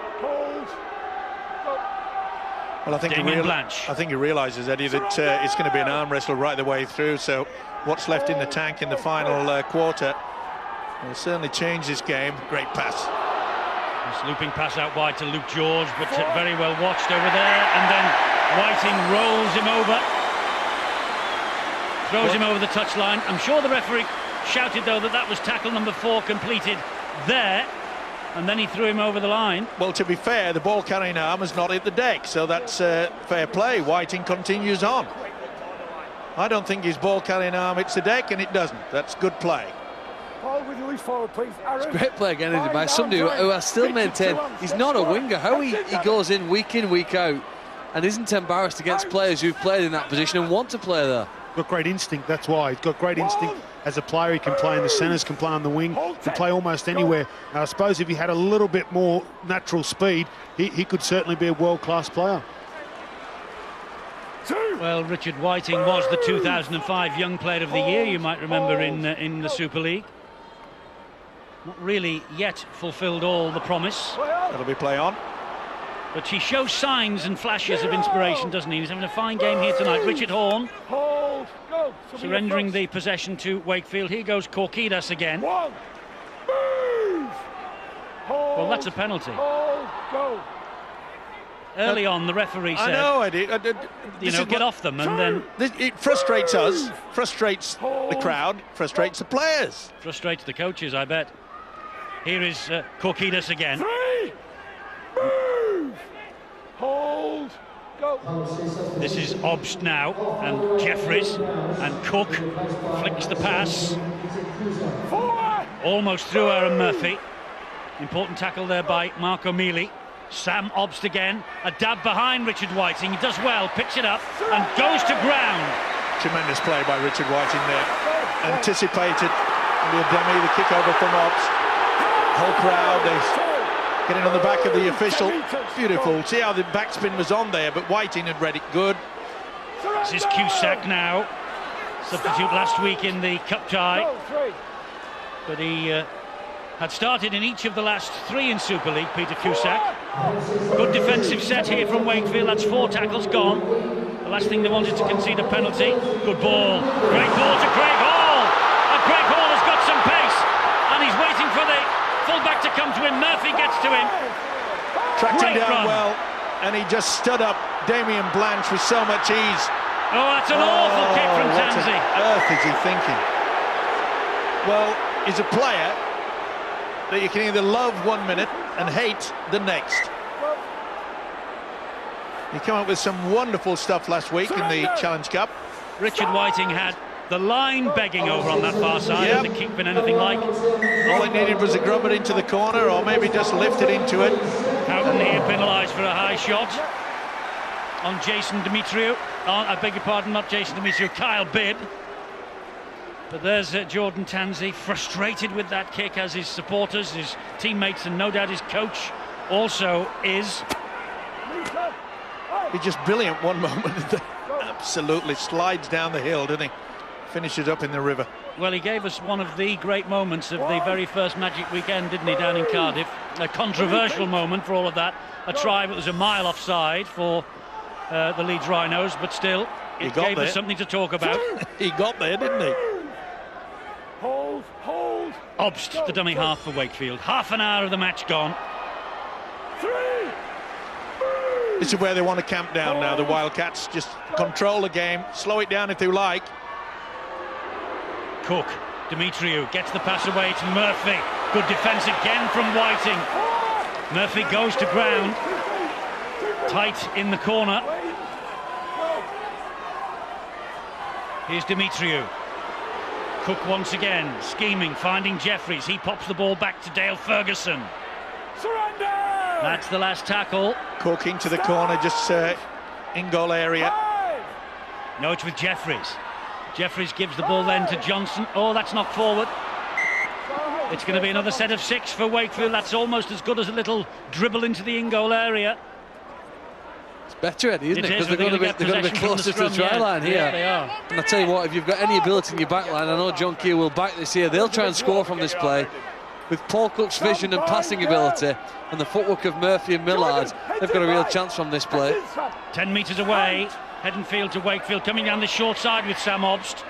Well, I think he realises, Eddie, that it's going to be an arm wrestle right the way through, so what's left in the tank in the final quarter will certainly change this game. Great pass. This looping pass out wide to Luke George, but very well watched over there, and then Whiting rolls him over. Throws him over the touchline. I'm sure the referee shouted, though, that was tackle number 4 completed there, and then he threw him over the line. Well, to be fair, the ball carrying arm has not hit the deck, so that's fair play. Whiting continues on. I don't think his ball carrying arm hits the deck, and it doesn't. That's good play. It's great play again by somebody who I still maintain he's not a winger. How he goes in, week out, and isn't embarrassed against players who've played in that position and want to play there. Got great instinct, that's why. He's got great instinct as a player. He can play in the centres, can play on the wing, can play almost anywhere. Now, I suppose if he had a little bit more natural speed, he could certainly be a world-class player. Well, Richard Whiting was the 2005 Young Player of the Year, you might remember, in the Super League. Not really yet fulfilled all the promise. That'll be play on. But he shows signs and flashes of inspiration, doesn't he? He's having a fine game here tonight. Richard Horn surrendering the possession to Wakefield. Here goes Korkidas again. Well, that's a penalty. Early on, the referee said, I know, Eddie. get off them, and then... It frustrates us, frustrates the crowd, frustrates the players. Frustrates the coaches, I bet. Here is Corkidas again. 3, move, hold, go. This is Obst now, and Jeffries, and Cook flicks the pass. Forward. Almost through Aaron Murphy. Important tackle there by Marco Mealy. Sam Obst again, a dab behind Richard Whiting. He does well, picks it up and goes to ground. Tremendous play by Richard Whiting there. Anticipated the dummy, the kick over from Obst. Whole crowd, they getting on the back of the official. Beautiful. See how the backspin was on there, but Whiting had read it good. This is Cusack now. Substitute last week in the cup tie. But he had started in each of the last 3 in Super League, Peter Cusack. Good defensive set here from Wakefield. That's 4 tackles gone. The last thing they wanted to concede a penalty. Good ball. Great ball to Craig Hall. And Craig Hall has got some pace. And he's waiting for the fullback to come to him. Murphy gets to him. Tracked him Great down run. well, and he just stood up Damien Blanche with so much ease. Oh, that's an awful kick from What Tanzi. on earth is he thinking? Well, he's a player that you can either love 1 minute and hate the next. He came up with some wonderful stuff last week in the Challenge Cup. Richard Whiting had the line begging over on that far side. Yep. Had the kick been anything like. All it needed was a grubber into the corner, or maybe just lifted into it. Houghton here penalised for a high shot on Jason Demetriou. I beg your pardon, not Jason Demetriou, Kyle Bidd. But there's Jordan Tanzi, frustrated with that kick, as his supporters, his teammates, and no doubt his coach also is. He's just brilliant one moment. Absolutely slides down the hill, doesn't he? Finishes up in the river. Well, he gave us one of the great moments of the very first Magic weekend, didn't he, down in Cardiff? A controversial moment for all of that. A try that was a mile offside for the Leeds Rhinos, but still, it gave us something to talk about. He got there, didn't he? Hold, hold. Obst, the dummy half for Wakefield. Half an hour of the match gone. 3, This is where they want to camp down now, the Wildcats. Just control the game, slow it down if they like. Cook, Demetriou gets the pass away to Murphy. Good defence again from Whiting. Murphy goes to ground. Tight in the corner. Here's Demetriou. Cook once again, scheming, finding Jeffries. He pops the ball back to Dale Ferguson. surrender. That's the last tackle. Cook into the corner, just in goal area. 5. No, it's with Jeffries. Jeffries gives the ball then to Johnson. Oh, that's knocked forward. It's going to be another set of 6 for Wakefield. That's almost as good as a little dribble into the in-goal area. It's better, Eddie, isn't it? It is, Because but they're they're going to be possession from the closer to the scrum, try line here. Yeah, they are. And I tell you what, if you've got any ability in your back line, I know John Keir will back this here. They'll try and score from this play. With Paul Cook's vision and passing ability and the footwork of Murphy and Millard, they've got a real chance from this play. 10 metres away, Hedenfield to Wakefield, coming down the short side with Sam Obst.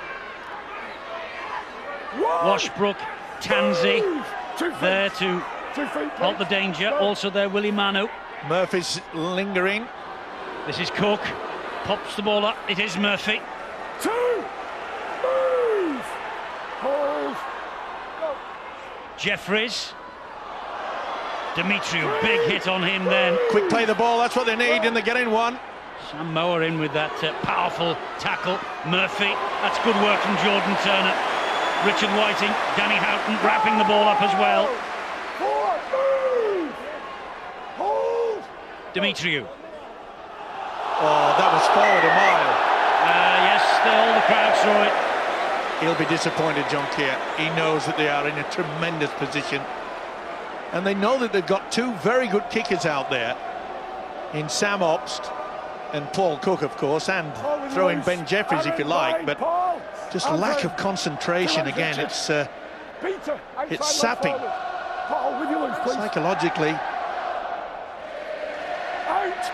Washbrook, Tanzi, there to halt the danger. Also there, Willie Manu. Murphy's lingering. This is Cook, pops the ball up. It is Murphy. 2, move, hold, go. Jeffries. Demetriou, big hit on him then. Quick play the ball, that's what they need, and they're getting one. Sam Mower in with that powerful tackle. Murphy, that's good work from Jordan Turner. Richard Whiting, Danny Houghton wrapping the ball up as well. 4, move, hold. Demetriou. Oh, that was forward a mile. Yes, all the crowd saw it. He'll be disappointed, John Keir. He knows that they are in a tremendous position. And they know that they've got 2 very good kickers out there in Sam Obst and Paul Cook, of course, and throw in Ben Jeffries if you like, but just lack of concentration again. It's sapping. Paul, with you loose, please. Psychologically. Out.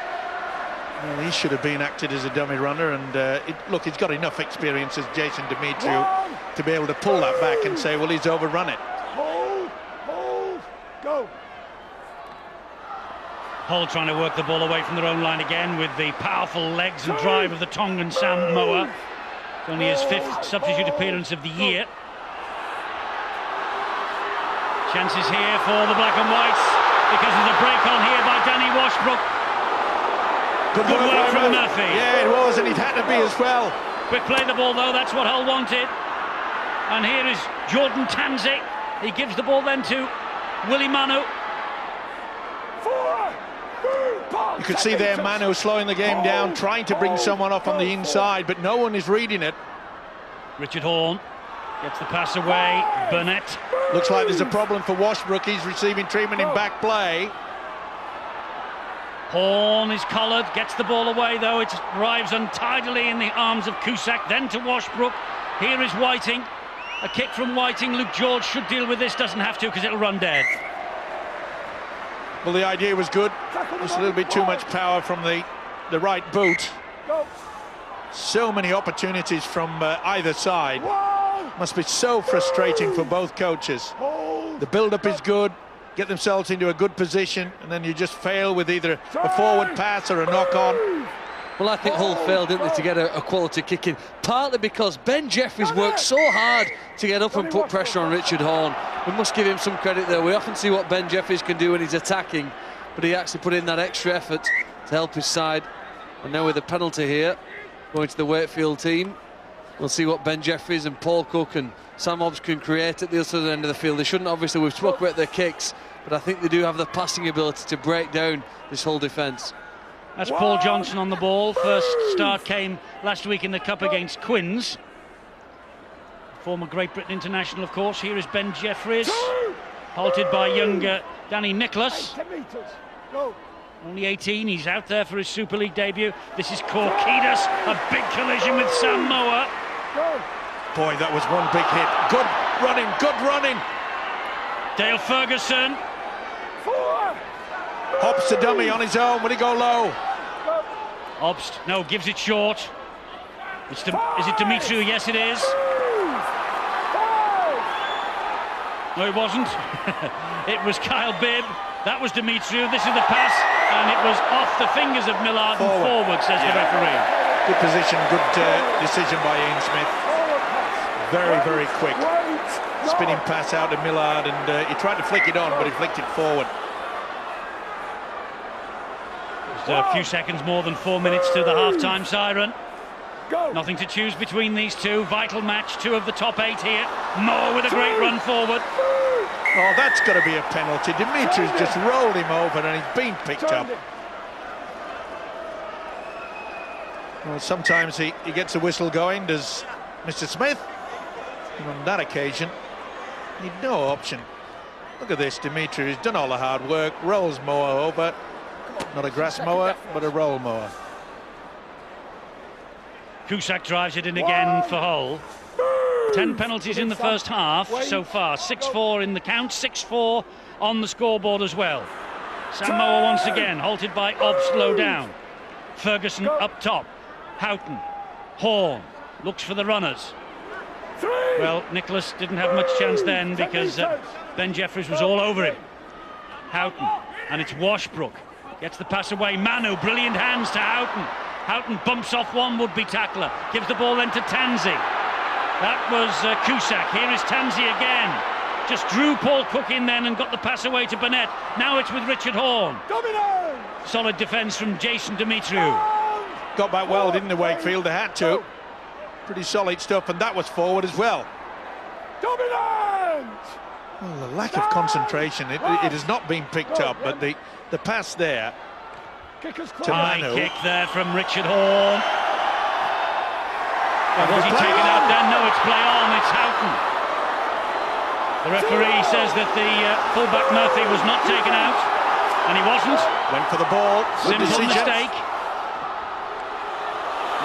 Well, he should have been acted as a dummy runner, and look, he's got enough experience as Jason Demetriou to be able to pull that back and say, well, he's overrun it. Hold, go. Hull trying to work the ball away from their own line again with the powerful legs and drive of the Tongan Sam Mower. It's only his 5th substitute appearance of the year. Chances here for the black and whites because there's a break on here by Danny Washbrook. Good work from Murphy. Yeah, it was, and it had to be as well. Quick play the ball though, that's what Hull wanted. And here is Jordan Tanzi. He gives the ball then to Willie Manu. You could see there Manu slowing the game down, trying to bring someone off on the inside, but no one is reading it. Richard Horne gets the pass away. Burnett. Looks like there's a problem for Washbrook. He's receiving treatment in back play. Horne is collared, gets the ball away though. It arrives untidily in the arms of Cusack, then to Washbrook. Here is Whiting. A kick from Whiting. Luke George should deal with this, doesn't have to because it'll run dead. Well, the idea was good. Just a little bit too much power from the right boot. So many opportunities from either side. Must be so frustrating for both coaches. The build-up is good, get themselves into a good position, and then you just fail with either a forward pass or a knock-on. Well, I think Hull failed, didn't they, to get a quality kick in, partly because Ben Jeffries worked so hard to get up and put pressure on Richard Horne. We must give him some credit there. We often see what Ben Jeffries can do when he's attacking, but he actually put in that extra effort to help his side. And now with a penalty here, going to the Wakefield team, we'll see what Ben Jeffries and Paul Cook and Sam Hobbs can create at the other end of the field. They shouldn't, obviously, we've spoken about their kicks, but I think they do have the passing ability to break down this whole defence. That's Paul Johnson on the ball. First start came last week in the Cup against Quins. Former Great Britain international, of course. Here is Ben Jeffries, halted by younger Danny Nicholas. Only 18, he's out there for his Super League debut. This is Korkidas, a big collision with Sam Moa. Boy, that was one big hit. Good running, good running. Dale Ferguson. Hops the dummy on his own. Will he go low? Obst, no, gives it short. Is it Dimitriou? Yes, it is. No, it wasn't. It was Kyle Bibb. That was Dimitriou. This is the pass, and it was off the fingers of Millard and forward, says the referee. Good position, good decision by Ian Smith. Very, very quick. Spinning pass out to Millard, and he tried to flick it on, but he flicked it forward. A few seconds more than 4 minutes to the half-time siren. Nothing to choose between these two. Vital match, 2 of the top 8 here. Moore with a great run forward. Oh, that's got to be a penalty. Dimitriou's just rolled him over and he's been picked up. Well, sometimes he gets a whistle going, does Mr. Smith. And on that occasion, he had no option. Look at this, Dimitriou, he's done all the hard work, rolls Moore over. Not a grass mower, but a roll mower. Cusack drives it in again for Hull. 10 penalties in the first half so far. 6-4 in the count, 6-4 on the scoreboard as well. Sam Moa once again, halted by Obst low down. Ferguson up top. Houghton. Horne looks for the runners. Well, Nicholas didn't have much chance then because Ben Jeffries was all over him. Houghton, and it's Washbrook. Gets the pass away. Manu, brilliant hands to Houghton. Houghton bumps off one would-be tackler. Gives the ball then to Tanzi. That was Cusack. Here is Tanzi again. Just drew Paul Cook in then and got the pass away to Burnett. Now it's with Richard Horne. Solid defence from Jason Dimitriou. Got back well, didn't they, Wakefield? They had to. Pretty solid stuff, and that was forward as well. Well, the lack of concentration, it has not been picked up, but the pass there to Manu. Kick there from Richard Horne. Well, was he taken out then? No, it's play on, it's Houghton. The referee says that the fullback Murphy was not taken out, and he wasn't. Went for the ball. Good Simple decision. mistake.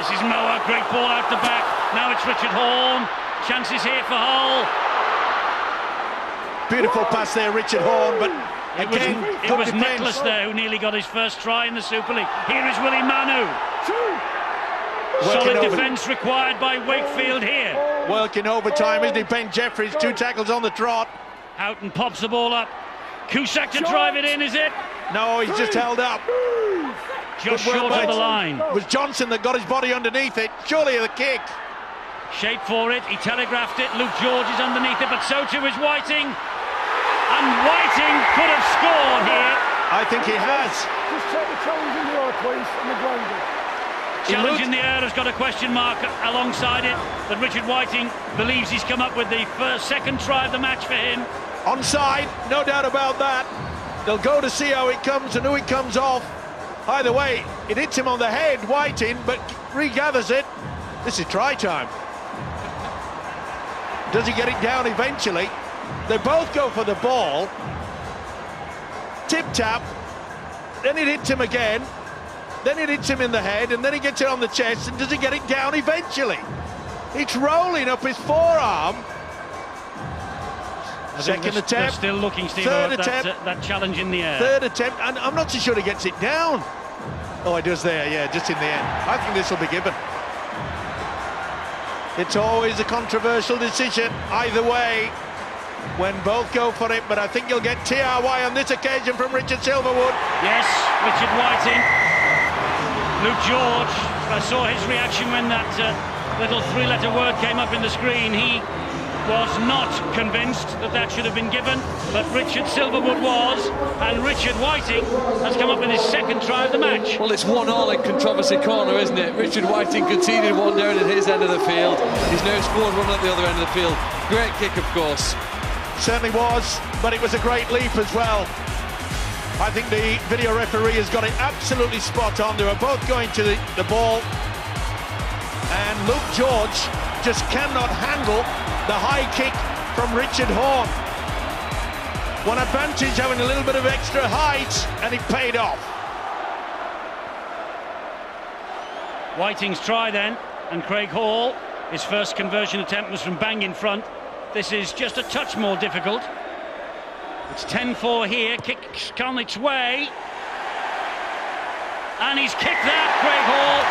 This is Moa, great ball out the back. Now it's Richard Horne. Chances here for Hull. Beautiful pass there, Richard Horne, but again, it was Nicholas there who nearly got his first try in the Super League. Here is Willie Manu. Solid defence required by Wakefield here. Working overtime, isn't he? Ben Jeffries, 2 tackles on the trot. Houghton pops the ball up. Cusack to drive it in, is it? No, he's just held up. Just short of the line. It was Johnson that got his body underneath it. Surely the kick. Shape for it, he telegraphed it. Luke George is underneath it, but so too is Whiting. And Whiting could have scored here. I think he has. Just take the challenge in the air, please, and the grounding. Challenge in the air has got a question mark alongside it, but Richard Whiting believes he's come up with the second try of the match for him. Onside, no doubt about that. They'll go to see how it comes and who it comes off. Either way, it hits him on the head, Whiting, but regathers it. This is try time. Does he get it down eventually? They both go for the ball. Tip-tap. Then it hits him again. Then it hits him in the head, and then he gets it on the chest, and does he get it down eventually? It's rolling up his forearm. Second attempt. They're still looking, Steve, Third at attempt. that challenge in the air. Third attempt, and I'm not so sure he gets it down. Oh, he does there, yeah, just in the end. I think this will be given. It's always a controversial decision, either way, when both go for it, but I think you'll get TRY on this occasion from Richard Silverwood. Yes, Richard Whiting. Luke George, I saw his reaction when that little three-letter word came up in the screen. He was not convinced that that should have been given, but Richard Silverwood was, and Richard Whiting has come up with his second try of the match. Well, it's 1-1 in controversy corner, isn't it? Richard Whiting conceded one down at his end of the field. He's now scored one at the other end of the field. Great kick, of course. Certainly was, but it was a great leap as well. I think the video referee has got it absolutely spot on. They were both going to the ball, and Luke George just cannot handle the high kick from Richard Horne. One advantage, having a little bit of extra height, and it paid off. Whiting's try then, and Craig Hall, his first conversion attempt was from bang in front. This is just a touch more difficult. It's 10-4 here, kicks on its way. And he's kicked that, Craig Hall.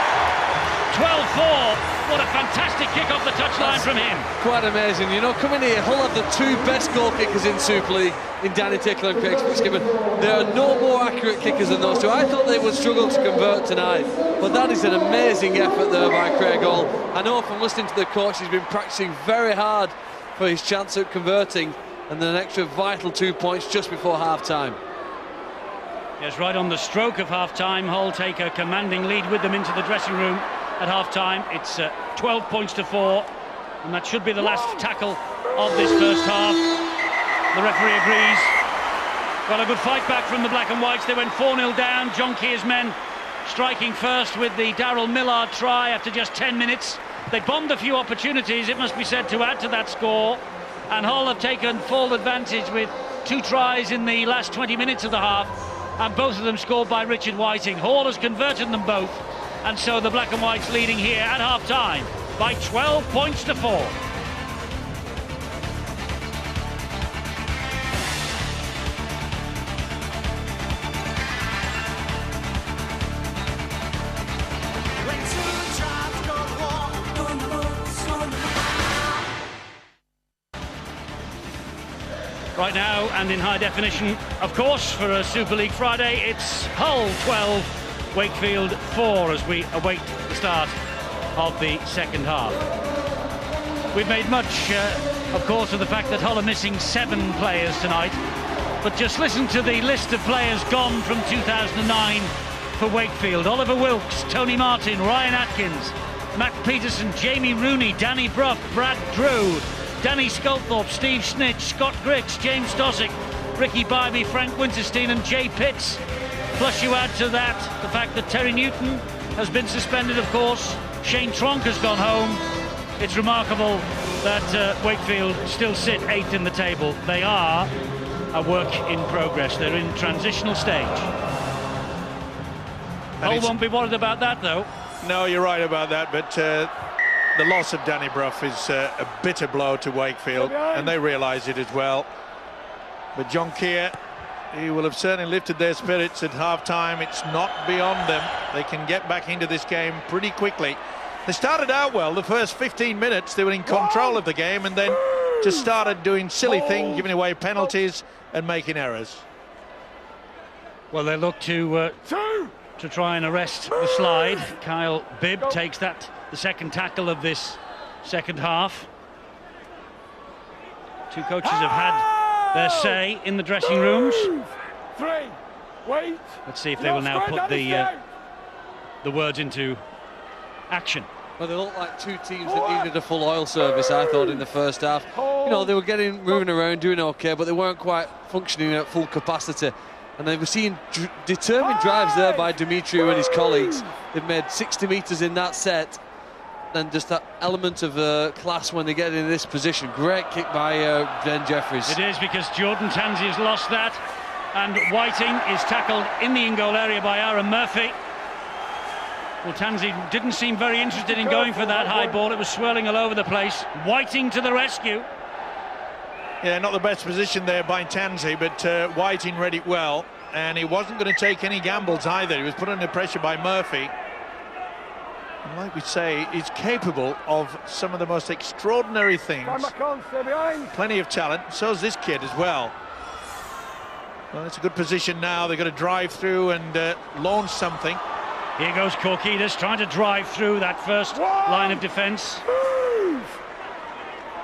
12-4. What a fantastic kick off the touchline from him. Quite amazing. You know, coming here, Hull have the two best goal kickers in Super League, in Danny Tickler and Craig Fitzgibbon. There are no more accurate kickers than those two. I thought they would struggle to convert tonight, but that is an amazing effort there by Craig Hall. I know from listening to the coach, he's been practicing very hard for his chance at converting, and then an extra vital 2 points just before half-time. Yes, right on the stroke of half-time, Hull take a commanding lead with them into the dressing room at half-time. It's 12 points to 4, and that should be the last tackle of this first half. The referee agrees. Got a good fight back from the Black and Whites. They went 4-0 down. John Keir's men striking first with the Daryl Millard try after just 10 minutes. They bombed a few opportunities, it must be said, to add to that score, and Hull have taken full advantage with 2 tries in the last 20 minutes of the half, and both of them scored by Richard Whiting. Hall has converted them both, and so the Black and Whites leading here at half-time by 12 points to 4. Right now, and in high definition, of course, for a Super League Friday, it's Hull 12, Wakefield 4, as we await the start of the second half. We've made much, of course, of the fact that Hull are missing 7 players tonight, but just listen to the list of players gone from 2009 for Wakefield. Oliver Wilkes, Tony Martin, Ryan Atkins, Matt Peterson, Jamie Rooney, Danny Brough, Brad Drew, Danny Sculthorpe, Steve Snitch, Scott Griggs, James Dosick, Ricky Bybee, Frank Winterstein and Jay Pitts. Plus you add to that the fact that Terry Newton has been suspended, of course. Shane Tronk has gone home. It's remarkable that Wakefield still sit 8th in the table. They are a work in progress. They're in transitional stage. Hull won't be worried about that, though. No, you're right about that, but the loss of Danny Brough is a bitter blow to Wakefield, and they realise it as well. But John Keir, he will have certainly lifted their spirits at half-time. It's not beyond them. They can get back into this game pretty quickly. They started out well. The first 15 minutes, they were in control of the game, and then just started doing silly things, giving away penalties and making errors. Well, they look to try and arrest the slide. Kyle Bibb takes that, the second tackle of this second half. Two coaches have had their say in the dressing rooms. 3, wait. Let's see if they will now put the words into action. Well, they looked like two teams that needed a full oil service, I thought, in the first half. You know, they were moving around, doing okay, but they weren't quite functioning at full capacity. And they were seeing determined drives there by Demetriou and his colleagues. They've made 60 metres in that set. And just that element of class when they get in this position. Great kick by Ben Jeffries. It is, because Jordan Tansey has lost that. And Whiting is tackled in the in-goal area by Aaron Murphy. Well, Tansey didn't seem very interested in going for that high ball. It was swirling all over the place. Whiting to the rescue. Yeah, not the best position there by Tansey, but Whiting read it well. And he wasn't going to take any gambles either. He was put under pressure by Murphy. And like we say, he's capable of some of the most extraordinary things. Plenty of talent. So's this kid as well. Well, it's a good position now. They've got to drive through and launch something. Here goes Korkidas trying to drive through that first line of defence. Move!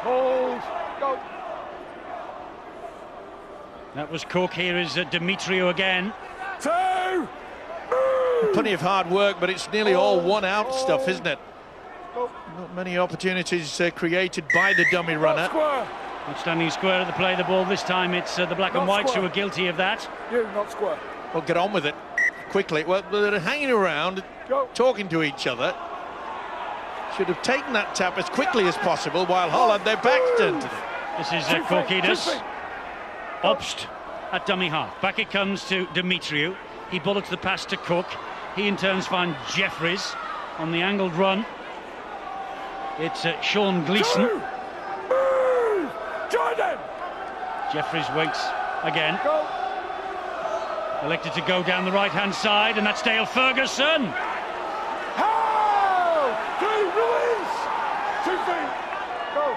Hold! Go! That was Cook. Here is Demetriou again. 2! Plenty of hard work, but it's nearly all one-out stuff, isn't it? Not many opportunities created by the dummy runner. Not standing square at the play of the ball. This time it's the black and whites who are guilty of that. You, not square. Well, get on with it quickly. Well, they're hanging around, talking to each other. Should have taken that tap as quickly as possible while Hull had their backs turned to them. This is Korkidas. Obst at dummy half. Back it comes to Demetriou. He bullets the pass to Cook. He in turn finds Jeffries on the angled run. It's Sean Gleeson. Jeffries waits again. Elected to go down the right-hand side, and that's Dale Ferguson. How? 2 feet. Go.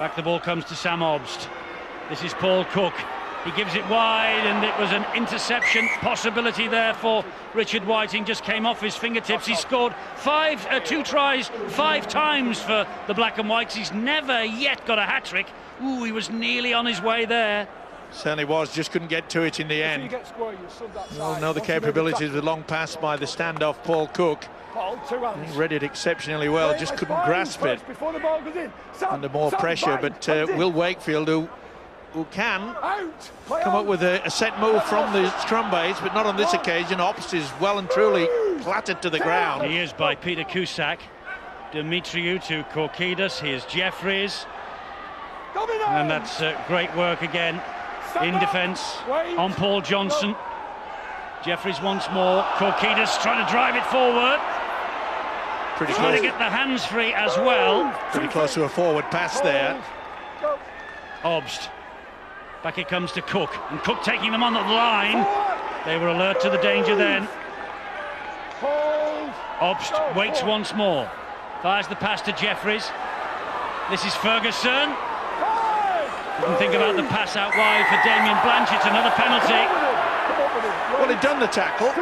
Back the ball comes to Sam Obst. This is Paul Cook. He gives it wide, and it was an interception possibility there for Richard Whiting. Just came off his fingertips. He scored 2 tries 5 times for the black and whites. He's never yet got a hat-trick. Ooh, he was nearly on his way there. Certainly was, just couldn't get to it in the end. Well, know the capabilities of the long pass by the standoff Paul Cook. He read it exceptionally well, just couldn't grasp it under more pressure. But Will Wakefield, who can come up with a set move from the scrum base, but not on this occasion. Obst is well and truly clattered to the ground. He is by Peter Cusack. Demetriou to Korkidas. Here's Jeffries. And that's great work again in defence on Paul Johnson. Jeffries once more. Korkidas trying to drive it forward. Pretty trying close. to get the hands free as well. Pretty close to a forward pass there. Obst. Back it comes to Cook, and Cook taking them on the line. They were alert to the danger then. Obst waits once more. Fires the pass to Jeffries. This is Ferguson. Didn't think about the pass out wide for Damien Blanchett. Another penalty. Well, he'd done the tackle.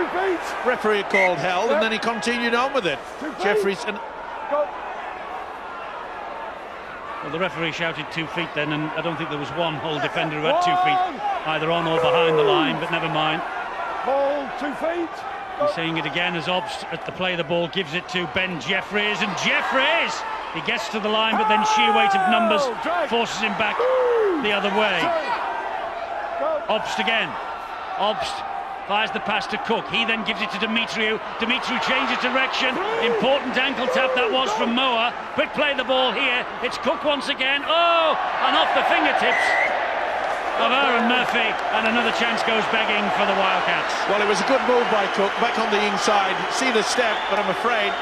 Referee called held, and then he continued on with it. Jeffries and... Well, the referee shouted 2 feet then, and I don't think there was one Hull defender who had 2 feet either on or behind the line, but never mind. Hold 2 feet. He's saying it again as Obst at the play of the ball gives it to Ben Jeffries, and Jeffries! He gets to the line, but then sheer weight of numbers forces him back the other way. Obst again. Obst fires the pass to Cook. He then gives it to Demetriou. Demetriou changes direction. Important ankle tap that was from Moa. Quick play the ball here. It's Cook once again. Oh, and off the fingertips of Aaron Murphy, and another chance goes begging for the Wildcats. Well, it was a good move by Cook, back on the inside. See the step, but I'm afraid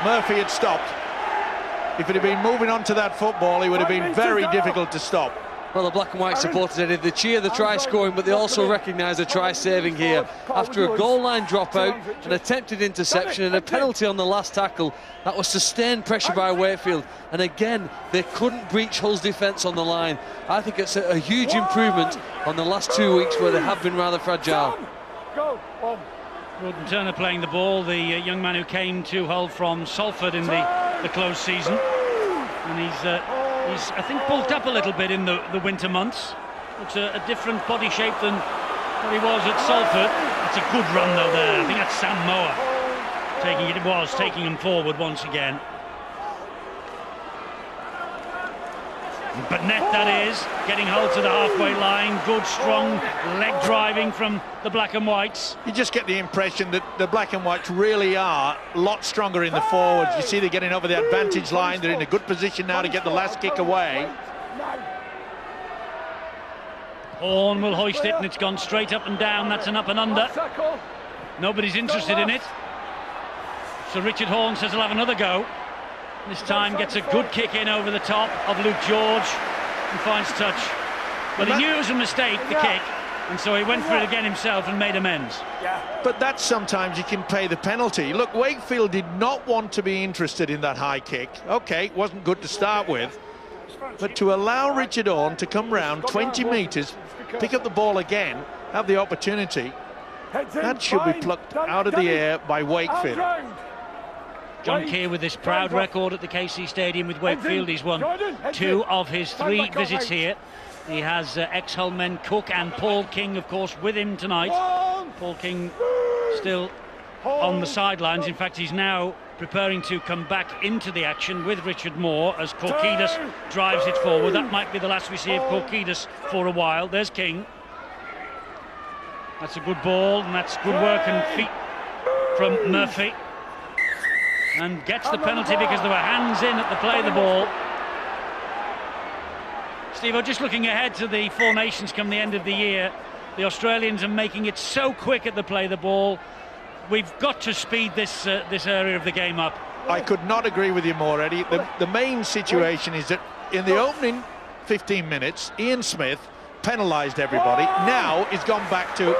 Murphy had stopped. If it had been moving on to that football, he would have been very difficult to stop. Well, the black and white supporters, Eddie, they cheer the try scoring, but they also recognise the try saving here. After a goal line dropout, an attempted interception and a penalty on the last tackle, that was sustained pressure by Wakefield. And again, they couldn't breach Hull's defence on the line. I think it's a huge improvement on the last 2 weeks where they have been rather fragile. Jordan Turner playing the ball, the young man who came to Hull from Salford in the close season. And he's He's, I think, bulked up a little bit in the winter months. Looks a different body shape than what he was at Salford. That's a good run, though, there. I think that's Sam Moore taking him forward once again. But net, that is, getting hold to the halfway line. Good, strong leg driving from the black and whites. You just get the impression that the black and whites really are a lot stronger in the forwards. You see they're getting over the advantage line. They're in a good position now to get the last kick away. Horn will hoist it, and it's gone straight up and down. That's an up and under. Nobody's interested in it. So Richard Horn says he'll have another go. This time gets a good kick in over the top of Luke George and finds touch. But he knew it was a mistake, the kick, and so he went for it again himself and made amends. But that's sometimes you can pay the penalty. Look, Wakefield did not want to be interested in that high kick. OK, it wasn't good to start with. But to allow Richard Horn to come round 20 metres, pick up the ball again, have the opportunity, that should be plucked out of the air by Wakefield. John Keir with this proud record at the KC Stadium with Wakefield. He's won 2 of his 3 visits here. He has ex-Hull men Cook and Paul King, of course, with him tonight. Paul King still on the sidelines. In fact, he's now preparing to come back into the action with Richard Moore as Korkidas drives it forward. That might be the last we see of Korkidas for a while. There's King. That's a good ball, and that's good work and feet from Murphy. And gets the penalty because there were hands in at the play of the ball. Steve, just looking ahead to the Four Nations come the end of the year, the Australians are making it so quick at the play of the ball. We've got to speed this area of the game up. I could not agree with you more, Eddie. The main situation is that in the opening 15 minutes, Ian Smith penalised everybody. Now he's gone back to,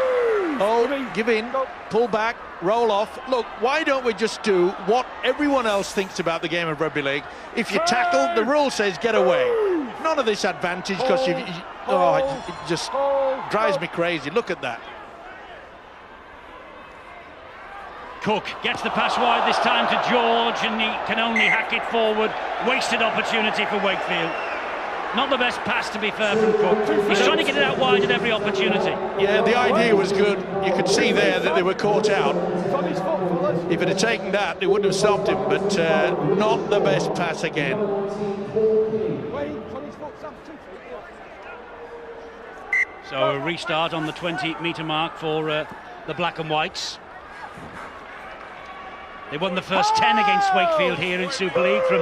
give in, pull back, roll off. Look, why don't we just do what everyone else thinks about the game of rugby league? If you tackle, the rule says get away. None of this advantage because it just drives me crazy. Look at that. Cook gets the pass wide this time to George, and he can only hack it forward. Wasted opportunity for Wakefield. Not the best pass, to be fair, from Cook. He's trying to get it out wide at every opportunity. Yeah, the idea was good. You could see there that they were caught out. If it had taken that, they wouldn't have stopped him, but not the best pass again. So a restart on the 20-metre mark for the black and whites. They won the first 10 against Wakefield here in Super League from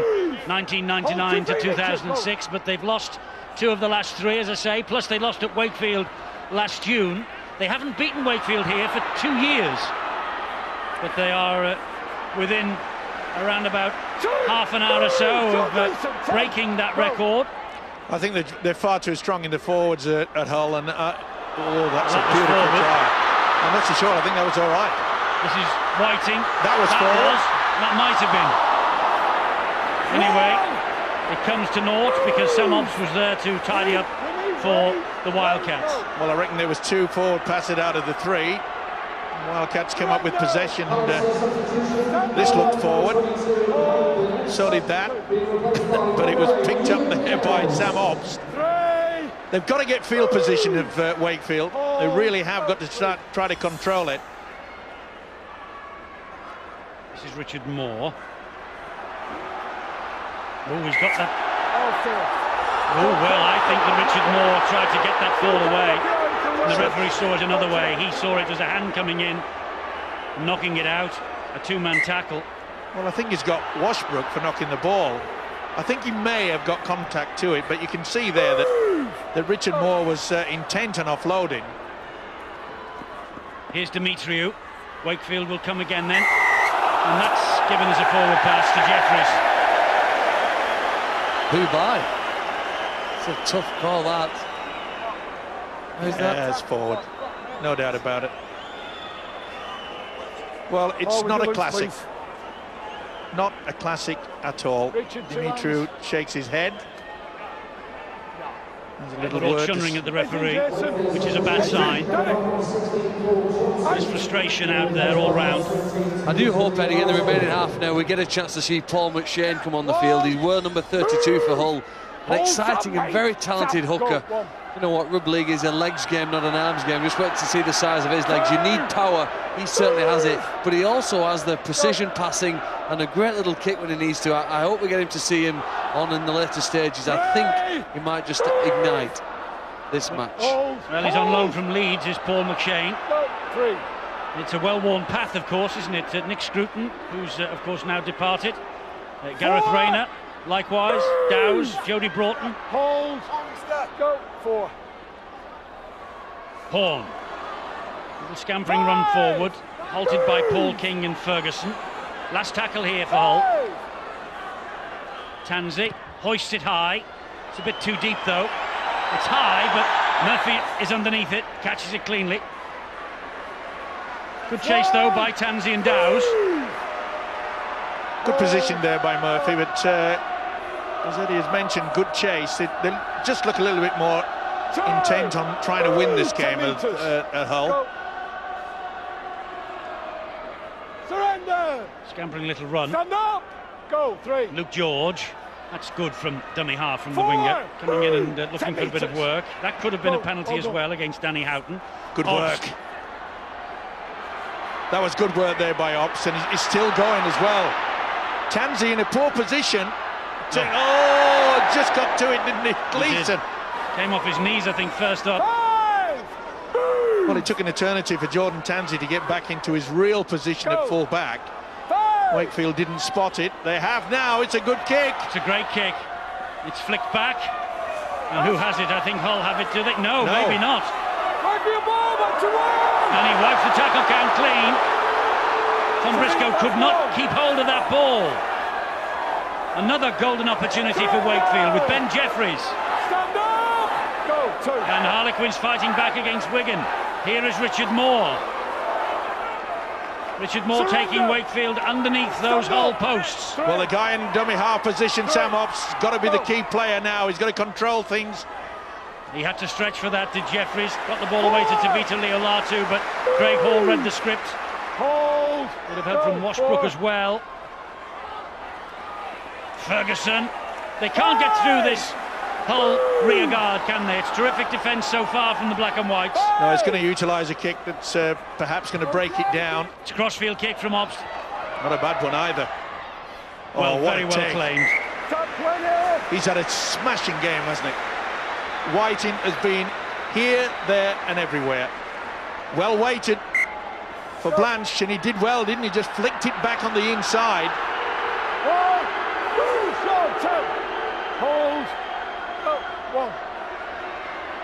1999 to 2006, but they've lost 2 of the last 3, as I say, plus they lost at Wakefield last June. They haven't beaten Wakefield here for 2 years, but they are within around about half an hour or so of breaking that record. I think they're far too strong in the forwards at Hull, and that's a beautiful try. I'm not so sure. I think that was all right. This is Whiting. That was forward. That might have been. Anyway, it comes to naught because Sam Obbs was there to tidy up for the Wildcats. Well, I reckon there was 2 forward passes out of the 3. Wildcats came up with possession, and this looked forward. So did that. But it was picked up there by Sam Obbs. They've got to get field position of Wakefield. They really have got to try to control it. This is Richard Moore. Oh, he's got that. Oh, well, I think that Richard Moore tried to get that ball away. And the referee saw it another way. He saw it as a hand coming in, knocking it out. A 2-man tackle. Well, I think he's got Washbrook for knocking the ball. I think he may have got contact to it, but you can see there that Richard Moore was intent on offloading. Here's Demetriou. Wakefield will come again then. And that's given us a forward pass to Jeffries. Who by? It's a tough call, that. Who's that? Yeah, it's forward. No doubt about it. Well, it's not a classic. Not a classic at all. Demetriou shakes his head. There's a little word chunnering at the referee, which is a bad sign. There's frustration out there all round. I do hope, Eddie, in the remaining half an hour we get a chance to see Paul McShane come on the field. He were number 32 for Hull An exciting and very talented hooker. You know what, rugby league is a legs game, not an arms game. Just wait to see the size of his legs. You need power. He certainly has it, but he also has the precision passing and a great little kick when he needs to. I hope we get him to see him on in the later stages. I think he might just ignite this match. Well, he's on loan from Leeds, is Paul McShane. It's a well-worn path, of course, isn't it? Nick Scruton, who's, of course, now departed. Gareth Rayner, likewise. Dowes, Jody Broughton. Hold. Go. 4. Horn. Little scampering run forward, halted by Paul King and Ferguson. Last tackle here for Hull. Tansey hoists it high. It's a bit too deep, though. It's high, but Murphy is underneath it, catches it cleanly. Good chase, though, by Tansey and Dowes. Good position there by Murphy, but as Eddie has mentioned, good chase. They just look a little bit more intent on trying to win this game at Hull. Surrender. Scampering little run. Stand up. Go. 3. Luke George. That's good from dummy half from the winger. Coming in and looking for a bit of work. That could have been a penalty as well against Danny Houghton. Good work. That was good work there by Ops, and he's still going as well. Tansey in a poor position. Oh, just got to it, didn't he? Gleeson. Came off his knees, I think, first up. Well, it took an eternity for Jordan Tansey to get back into his real position at full back. Wakefield didn't spot it. They have now. It's a good kick. It's a great kick. It's flicked back. And who has it? I think Hull have it, do they? No, maybe not. And he wipes the tackle count clean. Tom Briscoe could not keep hold of that ball. Another golden opportunity for Wakefield with Ben Jeffries. Stand up. Go. 2. And Harlequins fighting back against Wigan. Here is Richard Moore. Richard Moore taking Wakefield underneath those Hull posts. Well, the guy in dummy half position, Sam Ops, got to be the key player now. He's got to control things. He had to stretch for that, did Jeffries. Got the ball away to Tavita Leolatu, but Craig Hall read the script. Hold. Would have helped from Washbrook as well. Ferguson. They can't get through this Hull rear guard, can they? It's terrific defence so far from the black and whites. No, it's going to utilise a kick that's perhaps going to break it down. It's a crossfield kick from Ops. Not a bad one either. Well, very well claimed. He's had a smashing game, hasn't he? Whiting has been here, there and everywhere. Well weighted for Blanche, and he did well, didn't he? Just flicked it back on the inside. 1.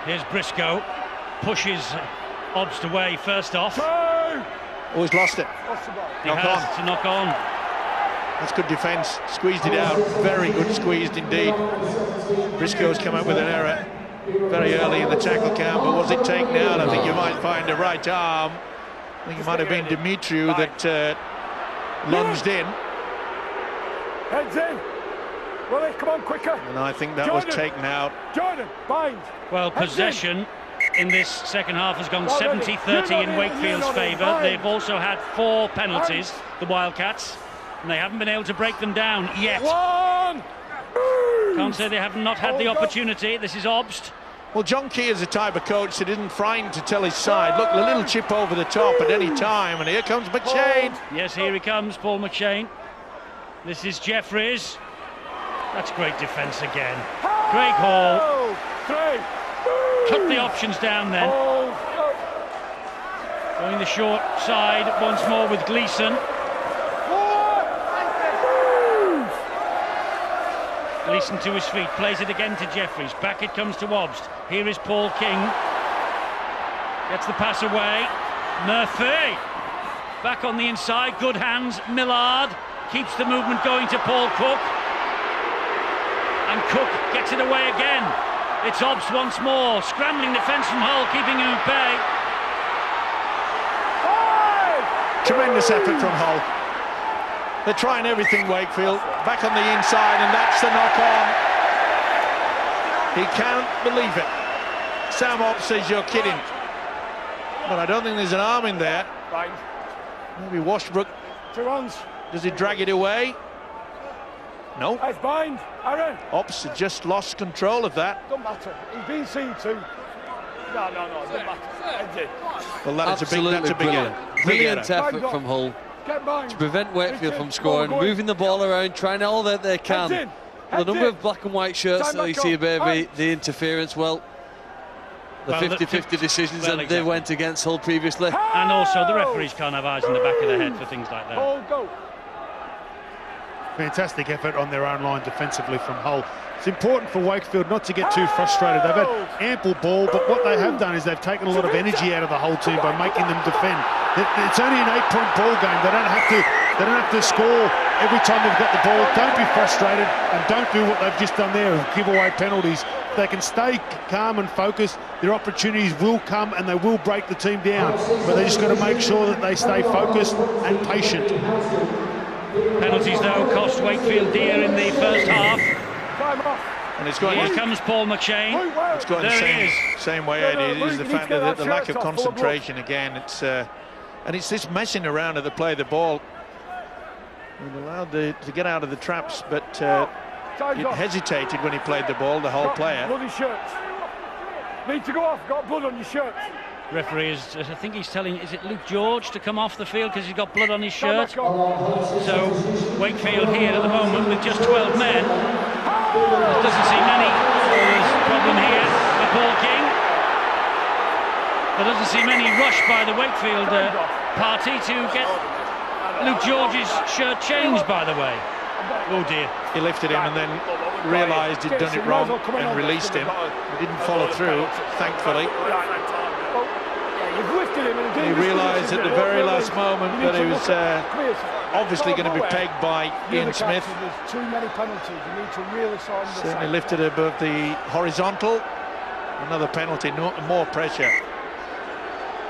Here's Briscoe. Pushes Obst away first off. 2. Oh, he's lost it. He has to knock on. That's good defence. Squeezed it out. Very good squeezed indeed. Briscoe's come up with an error very early in the tackle count, but was it taken out? I think you might find a right arm. I think it might have been Dimitriou that lunged in. Heads in. Willie, come on, quicker. And I think that was taken out. Jordan, bind. Well, possession in this second half has gone 70-30 in Wakefield's favour. They've also had 4 penalties, the Wildcats, and they haven't been able to break them down yet. 1. Can't say they have not had the opportunity. This is Obst. Well, John Key is the type of coach that isn't frightened to tell his side. Look, a little chip over the top at any time, and here comes McShane. Yes, here he comes, Paul McShane. This is Jeffries. That's great defence again. Craig Hall. 3. Cut the options down then. Going the short side once more with Gleeson. Gleeson to his feet, plays it again to Jeffries. Back it comes to Obst. Here is Paul King. Gets the pass away. Murphy. Back on the inside, good hands. Millard keeps the movement going to Paul Cook. And Cook gets it away again. It's Obst once more. Scrambling defence from Hull, keeping him at bay. Tremendous effort from Hull. They're trying everything, Wakefield. Back on the inside, and that's the knock-on. He can't believe it. Sam Ops says you're kidding. But I don't think there's an arm in there. Maybe Washbrook. 2 runs. Does he drag it away? No. That's bind, Aaron. Ops had just lost control of that. Don't matter. He's been seen to. No, don't matter. Well, that's Absolutely a big error. Brilliant effort from Hull to prevent Wakefield from scoring, moving the ball around, trying all that they can. The number of black and white shirts that you see, baby, the interference, well, the 50-50 decisions, and they went against Hull previously. And also the referees can't have eyes in the back of their head for things like that. Go. Fantastic effort on their own line defensively from Hull. It's important for Wakefield not to get too frustrated. They've had ample ball, but what they have done is they've taken a lot of energy out of the whole team by making them defend. It's only an 8-point ball game. They don't have to score every time they've got the ball. Don't be frustrated and don't do what they've just done there, give away penalties. If they can stay calm and focused, their opportunities will come and they will break the team down. But they just got to make sure that they stay focused and patient. Penalties, though, cost Wakefield dear in the first half. And it's going. Here comes Paul McShane. It's going the same way, Eddie. It is the fact that the lack of concentration again. And it's this messing around of the play the ball. He allowed to get out of the traps, but it hesitated when he played the ball. The whole player. Bloody shirts. Need to go off. Got blood on your shirt. Referee is, I think he's telling, is it Luke George to come off the field because he's got blood on his shirt? So Wakefield here at the moment with just 12 men. There doesn't seem any problem here for Paul King. There doesn't seem any rush by the Wakefield party to get Luke George's shirt changed, by the way. Oh dear. He lifted him and then realised he'd done it wrong and released him. He didn't follow through, thankfully. He realised at the very last moment that he was obviously going to be pegged by Ian Smith. Too many penalties. You need to really sort of certainly lifted above the horizontal. Another penalty, more pressure.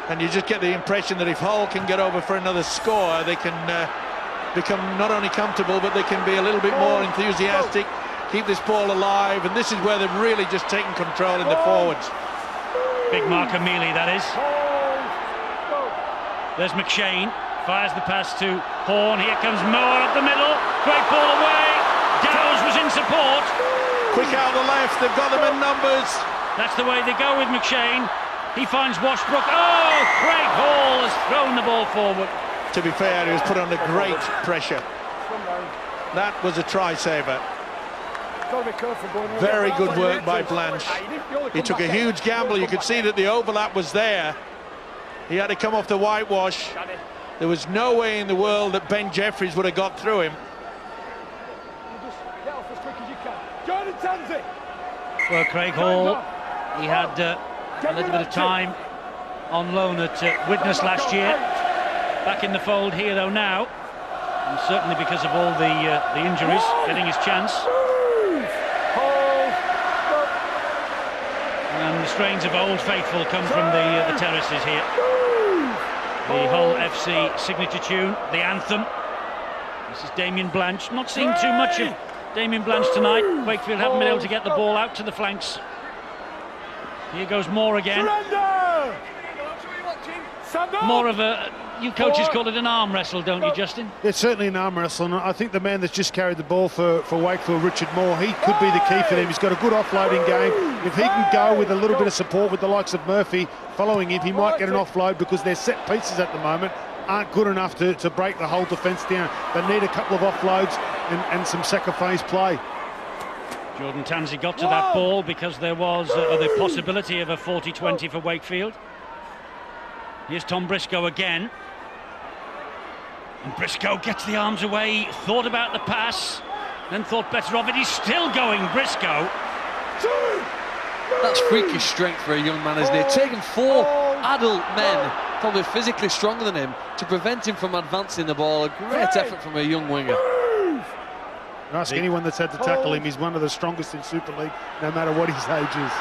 And you just get the impression that if Hull can get over for another score, they can become not only comfortable, but they can be a little bit more enthusiastic, keep this ball alive, and this is where they've really just taken control in the forwards. Big Mark Mealy, that is. There's McShane, fires the pass to Horn. Here comes Moore up the middle. Great ball away. Dowes was in support. Quick out the left. They've got them in numbers. That's the way they go with McShane. He finds Washbrook. Oh, Craig Hall has thrown the ball forward. To be fair, he was put under great pressure. That was a try-saver. Very good work by Blanche. He took a huge gamble. You could see that the overlap was there. He had to come off the whitewash. There was no way in the world that Ben Jeffries would have got through him. Well, Craig Hall, he had a little bit of time on loan at Widnes last year. Back in the fold here, though, now. And certainly because of all the injuries, getting his chance. And the strains of Old Faithful come from the terraces here. The Hull FC signature tune, the anthem. This is Damien Blanche. Not seeing too much of Damien Blanche tonight. Wakefield haven't been able to get the ball out to the flanks. Here goes Moore again. More of a... You coaches call it an arm wrestle, don't you, Justin? It's certainly an arm wrestle, and I think the man that's just carried the ball for Wakefield, Richard Moore, he could be the key for them. He's got a good offloading game. If he can go with a little bit of support with the likes of Murphy following him, he might get an offload because their set pieces at the moment aren't good enough to break the whole defence down. They need a couple of offloads and some second phase play. Jordan Tansey got to that ball because there was the possibility of a 40-20 for Wakefield. Here's Tom Briscoe again. And Briscoe gets the arms away, thought about the pass, then thought better of it. He's still going, Briscoe. That's freakish strength for a young man, isn't it? Taking 4 adult men, probably physically stronger than him, to prevent him from advancing the ball. A great effort from a young winger. Ask anyone that's had to tackle him, he's one of the strongest in Super League, no matter what his age is.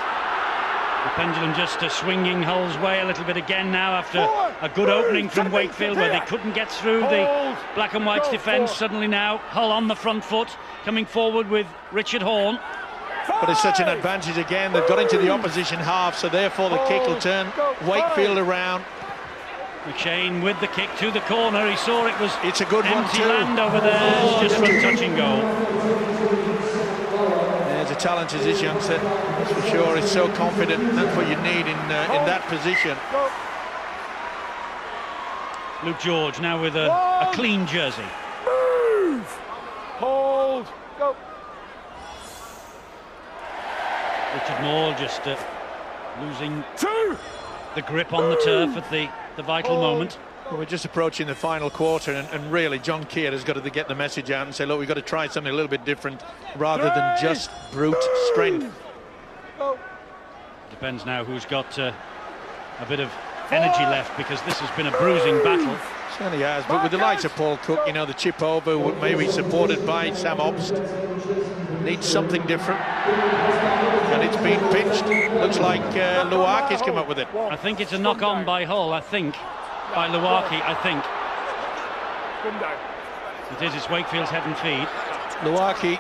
The pendulum just swinging Hull's way a little bit again now after a good opening from Wakefield where they couldn't get through the black and white's defence. Suddenly now Hull on the front foot, coming forward with Richard Horn. But it's such an advantage again. They've got into the opposition half, so therefore the kick will turn Wakefield around. McShane with the kick to the corner. He saw it was it's a good one empty too. land over there. It's just from touch and goal. There's a talent as this youngster, that's for sure. He's so confident, and that's what you need in that position. Luke George now with a clean jersey. Move! Hold! Go! Richard Moore just losing the grip on the turf at the vital moment. Well, we're just approaching the final quarter, and really John Keir has got to get the message out and say, look, we've got to try something a little bit different rather than just brute strength. Depends now who's got a bit of energy left, because this has been a bruising battle. Certainly has, but with the likes of Paul Cook, you know, the chip over, maybe supported by Sam Obst, needs something different, and it's been pinched. Looks like Luaki's come up with it. I think it's a knock-on by Hull, I think, by Luaki, I think. It is, it's Wakefield's head and feet. Luaki,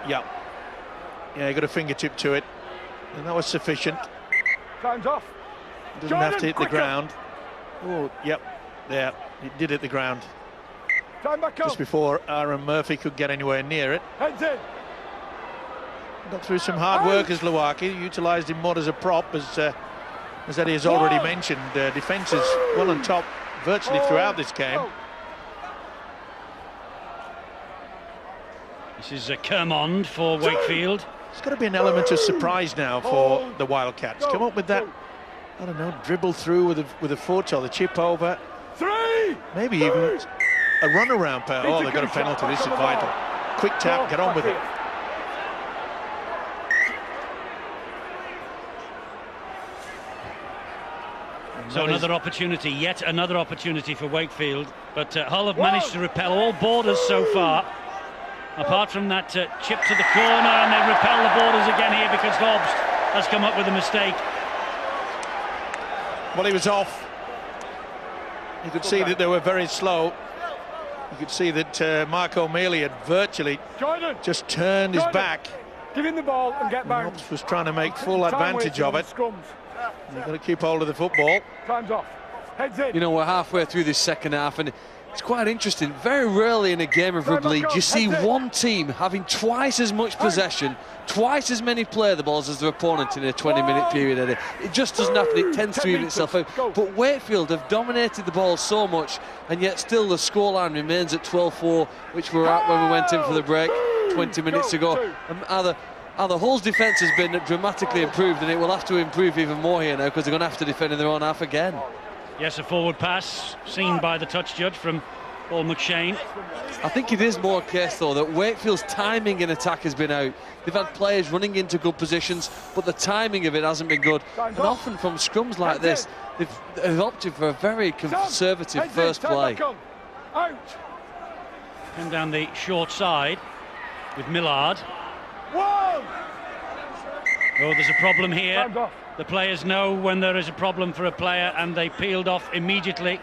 yeah, he got a fingertip to it, and that was sufficient. Time's off. Doesn't have to hit the ground. Oh, yep, there, it did hit the ground. Time back up. Just before Aaron Murphy could get anywhere near it. Heads in. Got through some hard work as Luaki, utilised him more as a prop, as Eddie has already mentioned. Defence is well on top virtually throughout this game. This is a Kermond for Wakefield. It's got to be an element of surprise now for the Wildcats. Come up with that, I don't know, dribble through with a foot or the chip over. Maybe even a run-around pair. Oh, they've got a penalty. This is vital. Quick tap, get on with it. So another opportunity, yet another opportunity for Wakefield. But Hull have managed to repel all borders so far, apart from that chip to the corner, and they repel the borders again here because Hobbs has come up with a mistake. Well, he was off. You could see that they were very slow. You could see that Mark O'Mealy had virtually just turned his back. Give him the ball and get back. Hobbs was trying to make full advantage of it. You've got to keep hold of the football. Time's off. Heads in. You know, we're halfway through this second half, and it's quite interesting. Very rarely in a game of rugby league do you see one team having twice as much possession, twice as many play the balls as their opponent in a 20-minute period, Eddie. It just doesn't happen. It tends to even itself out. But Wakefield have dominated the ball so much, and yet still the scoreline remains at 12-4, which we're at when we went in for the break 20 minutes ago. And the Hull's defence has been dramatically improved, and it will have to improve even more here now, because they're going to have to defend in their own half again. Yes, a forward pass seen by the touch judge from Paul McShane. I think it is more a case, though, that Wakefield's timing in attack has been out. They've had players running into good positions, but the timing of it hasn't been good. And often from scrums like this, they've opted for a very conservative first play. Come down the short side with Millard. Oh, there's a problem here. The players know when there is a problem for a player, and they peeled off immediately.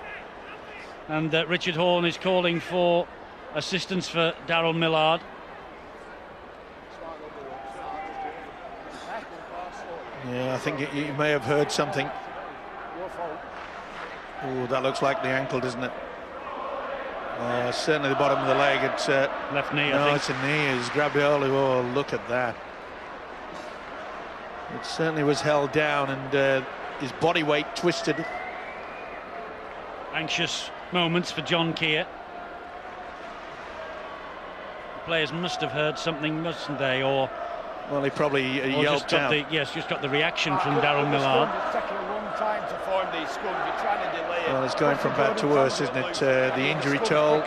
And Richard Horn is calling for assistance for Daryl Millard. Yeah, I think you may have heard something. Oh, that looks like the ankle, doesn't it? Certainly the bottom of the leg. It's left knee, no, I think. it's a knee. It's Grabioli. Oh, look at that. It certainly was held down, and his body weight twisted. Anxious moments for John Keir. The players must have heard something, mustn't they? Or well, he probably yelped out. Just got the reaction from Daryl Millard. It's taking a long time to form these scrums. You're trying to delay it. Well, it's going from bad to worse, isn't it? The injury toll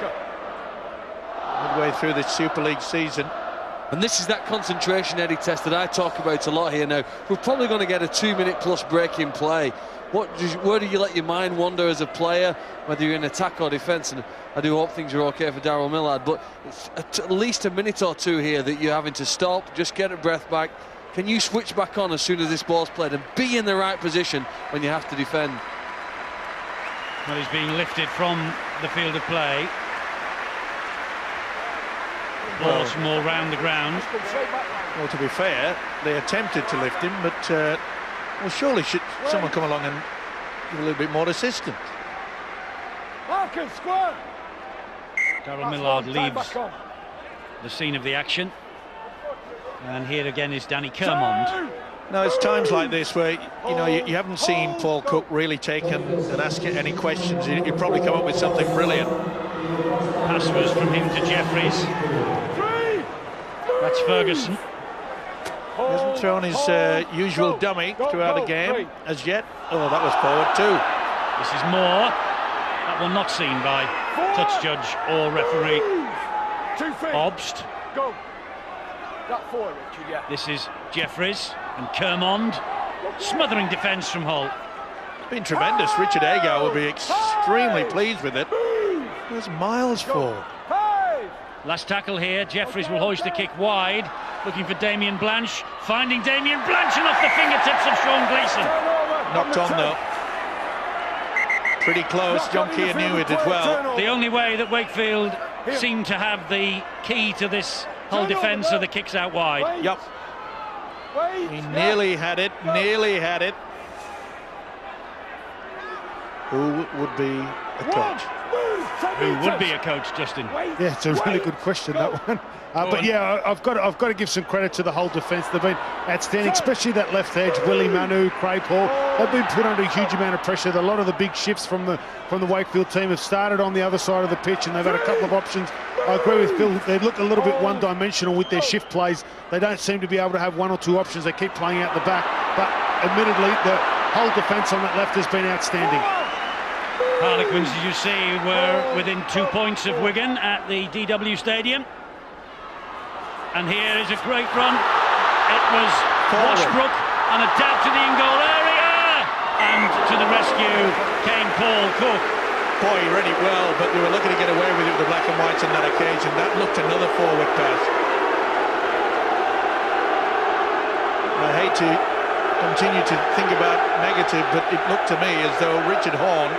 midway through the Super League season. And this is that concentration, Eddie, test that I talk about a lot here now. We're probably going to get a 2-minute plus break in play. Where do you let your mind wander as a player, whether you're in attack or defence? And I do hope things are okay for Daryl Millard, but it's at least a minute or two here that you're having to stop, just get a breath back. Can you switch back on as soon as this ball's played and be in the right position when you have to defend? Well, he's being lifted from the field of play. Ball's from all round the ground. Well, to be fair, they attempted to lift him, but well, surely should someone come along and give a little bit more assistance. Marcus, square. Darryl Millard leaves the scene of the action. And here again is Danny Kermond. No, it's times like this where, you know, you haven't seen Paul Cook really take and ask any questions. He'd probably come up with something brilliant. Pass was from him to Jeffries. That's Ferguson. He hasn't thrown his usual dummy throughout the game as yet. Oh, that was forward too. This is Moore. That one not seen by touch judge or referee. Obst. Go. That forward, Richard, yeah. This is Jeffries and Kermond. Smothering defence from Hull. It's been tremendous. Richard Agar will be extremely pleased with it. There's miles forward. Last tackle here. Jeffries will hoist the kick wide. Looking for Damien Blanche. Finding Damien Blanche and off the fingertips of Sean Gleeson. Knocked on though. Pretty close. John Keir knew it as well. The only way that Wakefield seemed to have the key to this Hull defence are the kicks out wide. Yep. He nearly had it. Nearly had it. Who would be a coach? Who would be a coach, Justin? Yeah, it's a really good question, that one. But yeah, I've got to give some credit to the whole defence. They've been outstanding, especially that left edge. Willie Manu, Craig Hall. They've been put under a huge amount of pressure. A lot of the big shifts from the Wakefield team have started on the other side of the pitch, and they've had a couple of options. I agree with Phil. They look a little bit one-dimensional with their shift plays. They don't seem to be able to have one or two options. They keep playing out the back. But admittedly, the whole defence on that left has been outstanding. Harlequins, as you see, were within 2 points of Wigan at the DW Stadium. And here is a great run. It was Washbrook and a dab to the in-goal area. And to the rescue came Paul Cook. Boy, he read it well, but they were looking to get away with it with the black and whites on that occasion. That looked another forward pass. I hate to continue to think about negative, but it looked to me as though Richard Horne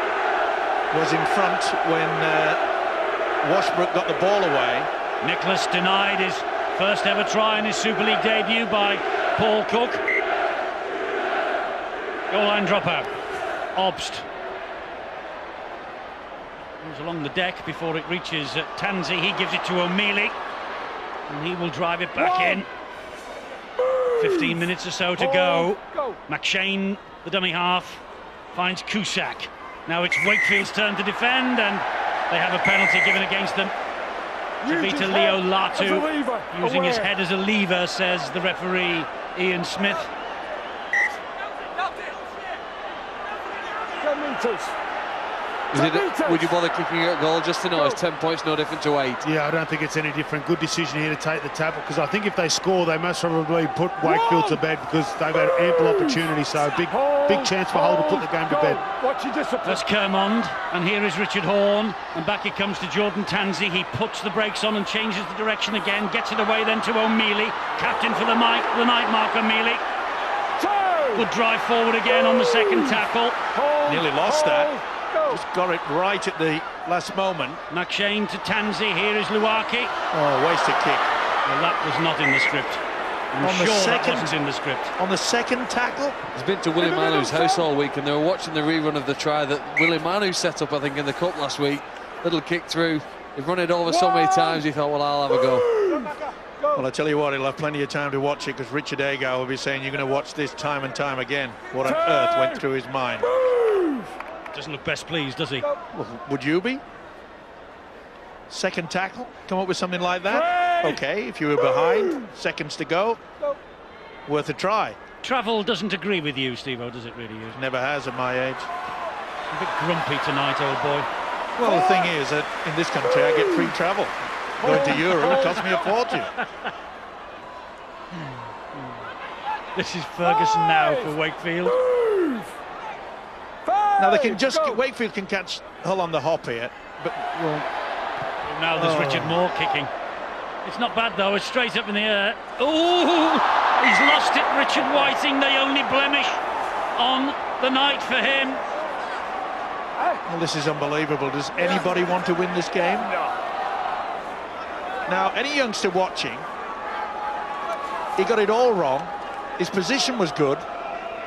was in front when Washbrook got the ball away. Nicholas denied his first ever try in his Super League debut by Paul Cook. Goal line dropout. Obst. Goes along the deck before it reaches Tansey. He gives it to O'Mealy. And he will drive it back in. 15 minutes or so to go. McShane, the dummy half, finds Cusack. Now it's Wakefield's turn to defend, and they have a penalty given against them. Tavita Leo Latu using his head as a lever, says the referee Ian Smith. 10 metres. Would you bother kicking at goal just to know it's 10 points, no different to 8? Yeah, I don't think it's any different. Good decision here to take the tackle, because I think if they score, they must probably put Wakefield to bed, because they've had ample opportunity. So big chance for Hull to put the game to bed. That's Kermond, and here is Richard Horne, and back it comes to Jordan Tansey. He puts the brakes on and changes the direction again, gets it away then to O'Mealy, captain for the night Mark O'Mealy. Good drive forward again on the second tackle. Nearly lost that. Just got it right at the last moment. McShane to Tansey. Here is Luaki. Oh, wasted kick. Well, that was not in the script. I'm sure that wasn't in the script. On the second tackle? He's been to Willie Manu's house all week, and they were watching the rerun of the try that Willie Manu set up, I think, in the Cup last week. Little kick through. They've run it over so many times, he thought, well, I'll have a go. Well, I tell you what, he'll have plenty of time to watch it, because Richard Agar will be saying, you're going to watch this time and time again. What on earth went through his mind? Doesn't look best pleased, does he? Well, would you be? Second tackle, come up with something like that? Okay, if you were behind, seconds to go, worth a try. Travel doesn't agree with you, Steve-O, does it really? Never has at my age. A bit grumpy tonight, old boy. Well, the thing is that in this country I get free travel. Going to Europe, it costs me a fortune. This is Ferguson now for Wakefield. Now they can Wakefield can catch Hull on the hop here, but now there's Richard Moore kicking. It's not bad though, it's straight up in the air. Oh, he's lost it, Richard Whiting, the only blemish on the night for him. Well, this is unbelievable. Does anybody want to win this game? Now, any youngster watching, he got it all wrong. His position was good,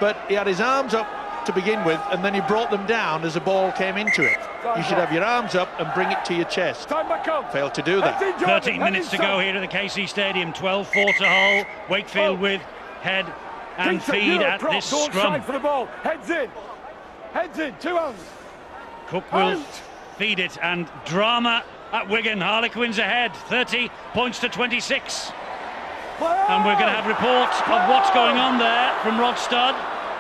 but he had his arms up to begin with, and then you brought them down as the ball came into it. You should have your arms up and bring it to your chest. Failed to do that. 13 minutes to go here at the KC Stadium. 12-4 to Hull. Wakefield with head and feed at this scrum. For the ball. Heads in, 2 hands. Cook will feed it, and drama at Wigan. Harlequins ahead, 30 points to 26. And we're going to have reports of what's going on there from Rod Studd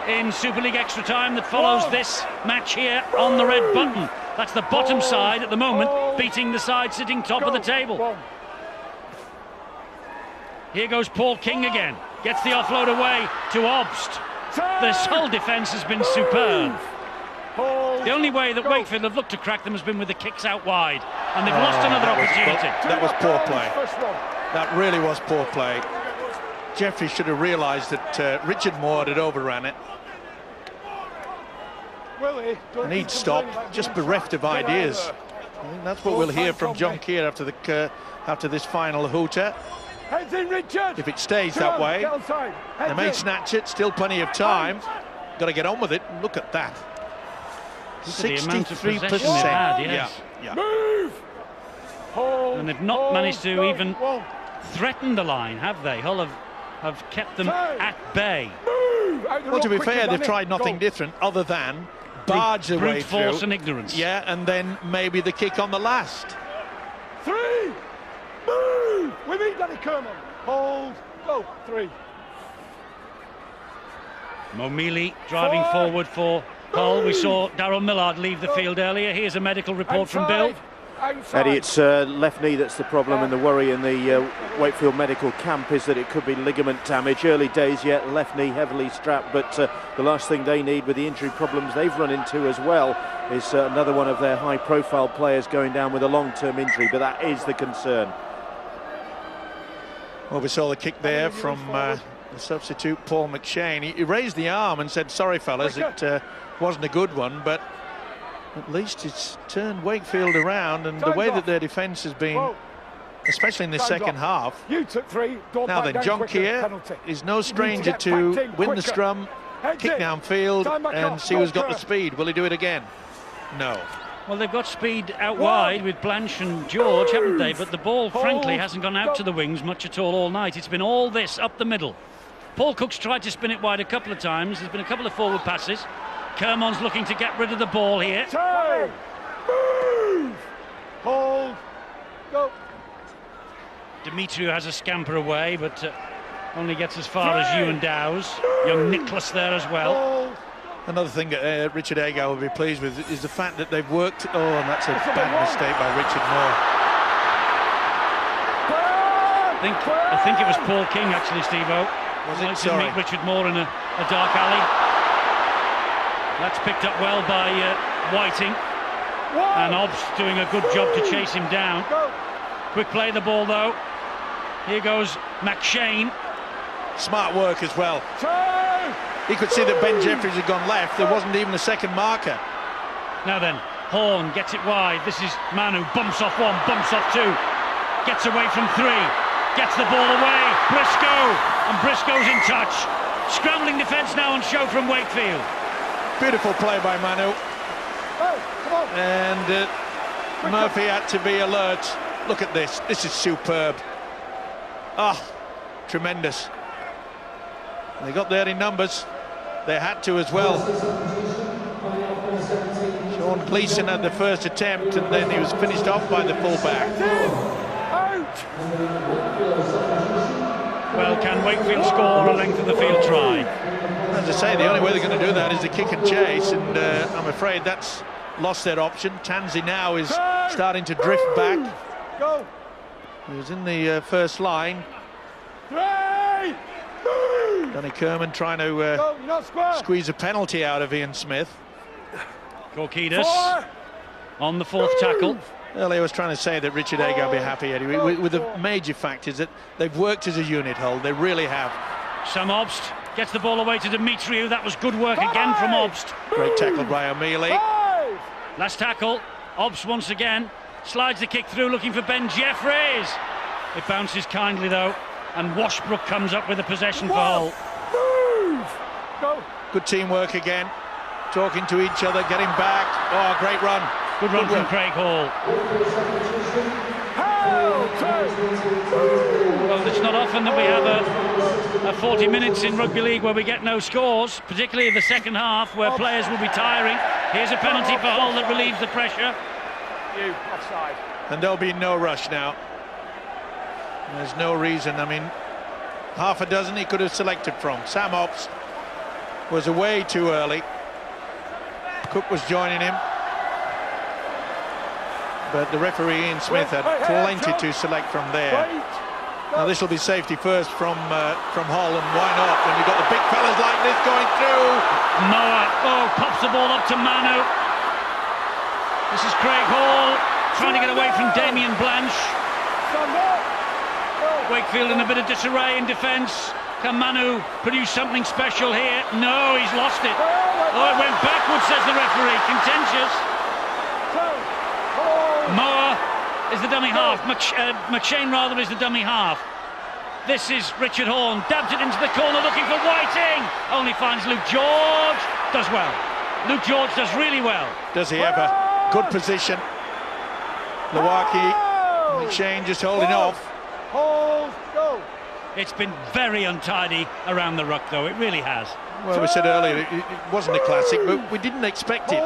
in Super League extra time that follows this match here on the red button. That's the bottom side at the moment, beating the side sitting top of the table. Here goes Paul King again. Gets the offload away to Obst. This whole defence has been superb. The only way that Wakefield have looked to crack them has been with the kicks out wide, and they've lost another opportunity. That was poor play. That really was poor play. Jeffrey should have realised that Richard Moore had overran it. And he'd stop, just bereft of ideas. I think that's what we'll hear from John Keir after this final hooter. If it stays that way, they may snatch it, still plenty of time. Got to get on with it. Look at that. 63%. Yes. Yeah. Move! And they've not managed to even threaten the line, have they? Hull have kept them at bay. Well, to be fair, they've tried nothing different other than barge their way through. Brute force and ignorance. Yeah, and then maybe the kick on the last. 3! Move! We need Danny Kerman. Hold. Go. 3. Momili driving forward for Hull. We saw Darryl Millard leave the field earlier. Here's a medical report from Bill. Eddie, it's left knee that's the problem, and the worry in the Wakefield medical camp is that it could be ligament damage. Early days yet, left knee heavily strapped, but the last thing they need with the injury problems they've run into as well is another one of their high-profile players going down with a long-term injury, but that is the concern. Well, we saw the kick there from the substitute Paul McShane. He raised the arm and said, sorry fellas, it wasn't a good one, but at least it's turned Wakefield around, and the way that their defence has been, especially in the second half. You took 3. Now then, John Keir is no stranger to win the scrum, kick downfield, and see who's got the speed. Will he do it again? No. Well, they've got speed out wide with Blanche and George, haven't they? But the ball, frankly, hasn't gone out to the wings much at all night. It's been all this up the middle. Paul Cook's tried to spin it wide a couple of times. There's been a couple of forward passes. Kermon's looking to get rid of the ball here. Move! Hold. Go. Demetriou has a scamper away, but only gets as far as Ewan Dowes. Young Nicholas there as well. Another thing that Richard Agar will be pleased with is the fact that they've worked. Oh, and that's a bad mistake by Richard Moore. I think it was Paul King, actually, Steve-O. Was it? To meet Richard Moore in a dark alley. That's picked up well by Whiting. And Obst doing a good job to chase him down. Quick play the ball, though. Here goes McShane. Smart work as well. He could see that Ben Jeffries had gone left. There wasn't even a second marker. Now then, Horn gets it wide. This is Manu. Bumps off 1, bumps off 2. Gets away from 3. Gets the ball away. Briscoe. And Briscoe's in touch. Scrambling defence now on show from Wakefield. Beautiful play by Manu. And Murphy had to be alert. Look at this. This is superb. Tremendous. They got there in numbers. They had to as well. Sean Gleeson had the first attempt, and then he was finished off by the fullback. Well, can Wakefield score a length of the field try? As I say, the only way they're going to do that is to kick and chase, and I'm afraid that's lost their option. Tansey now is starting to drift back. He was in the first line. Danny Kerman trying to squeeze a penalty out of Ian Smith. Korkidas on the 4th tackle. Earlier I was trying to say that Richard Agar will be happy, Eddie, with the major factors that they've worked as a unit, Hull. They really have. Sam Obst gets the ball away to Demetriou. That was good work again from Obst. Great tackle by O'Mealy. Last tackle. Obst once again slides the kick through, looking for Ben Jeffries. It bounces kindly though, and Washbrook comes up with a possession for Hull. Good teamwork again. talking to each other, getting back. Oh, great run. Good run from Craig Hall. Well, it's not often that we have a 40 minutes in rugby league where we get no scores, particularly in the second half where players will be tiring. Here's a penalty for Hull that relieves the pressure. Offside. And there'll be no rush now. There's no reason. I mean, half a dozen he could have selected from. Sam Ops was away too early. Cook was joining him. But the referee, Ian Smith, had plenty to select from there. Now this will be safety first from Hull, and why not when you've got the big fellas like this going through. Moa, pops the ball up to Manu. This is Craig Hall trying to get away from Damien Blanche. Wakefield in a bit of disarray in defence. Can Manu produce something special here? No, he's lost it. Oh, it went backwards, says the referee. Contentious. Moa is the dummy half. McShane rather is the dummy half. This is Richard Horne. Dabs it into the corner looking for Whiting. Only finds Luke George. Does well. Luke George does really well. Does he ever? Good position. Lawaki. McShane just holding off. Hold, go. It's been very untidy around the ruck, though. It really has. Well, we said earlier it wasn't a classic, but we didn't expect it.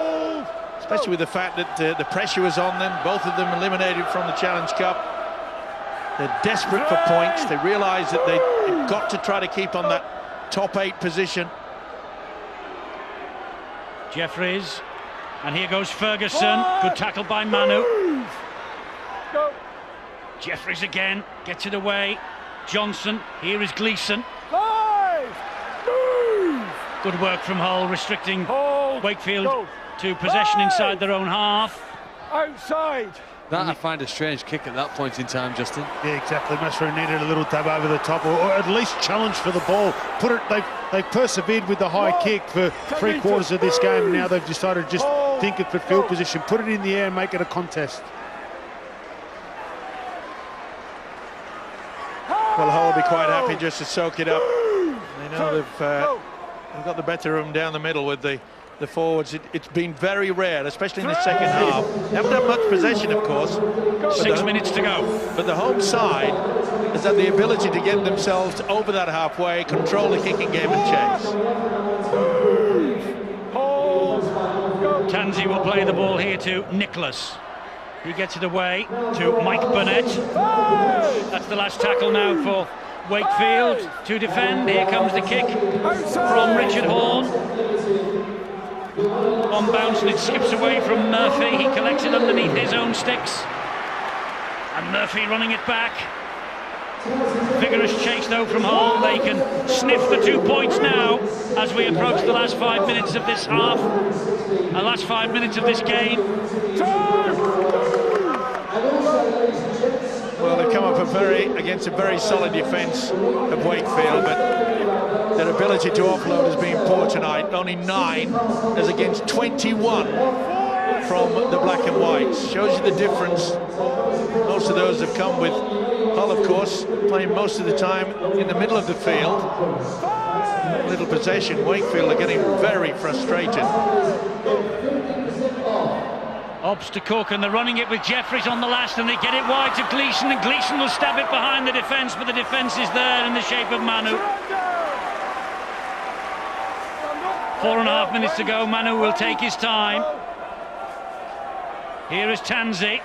Especially with the fact that the pressure was on them, both of them eliminated from the Challenge Cup. They're desperate for points. They realise that they've got to try to keep on that top 8 position. Jeffries, and here goes Ferguson. Good tackle by Manu. Go. Jeffries again, gets it away. Johnson, here is Gleeson. Good work from Hull, restricting Wakefield to possession inside their own half. Outside. That I find a strange kick at that point in time, Justin. Yeah, exactly. Mashroom needed a little dab over the top, or at least challenge for the ball. They've persevered with the high kick for 3/4 of this game. Now they've decided to just think of the field position, put it in the air and make it a contest. Well, Hull will be quite happy just to soak it up. They know they've got the better of them down the middle with the forwards. It's been very rare, especially in the second half. They haven't had much possession, of course. 6 minutes to go. But the home side has had the ability to get themselves over that halfway, control the kicking game and chase. Tansey will play the ball here to Nicholas. He gets it away to Mike Burnett. That's the last tackle now for Wakefield to defend. Here comes the kick from Richard Horne. On bounce, and it skips away from Murphy. He collects it underneath his own sticks. And Murphy running it back. Vigorous chase though from Hull. They can sniff the 2 points now as we approach the last 5 minutes of this half. The last 5 minutes of this game. Well, they've come up against a very solid defence of Wakefield, but their ability to offload has been poor tonight. Only 9 as against 21 from the black and whites. Shows you the difference. Most of those have come with Hull, of course, playing most of the time in the middle of the field. Little possession. Wakefield are getting very frustrated. Ops to Cook, and they're running it with Jeffries on the last, and they get it wide to Gleeson, and Gleeson will stab it behind the defence, but the defence is there in the shape of Manu. 4.5 minutes to go. Manu will take his time. Here is Tansey.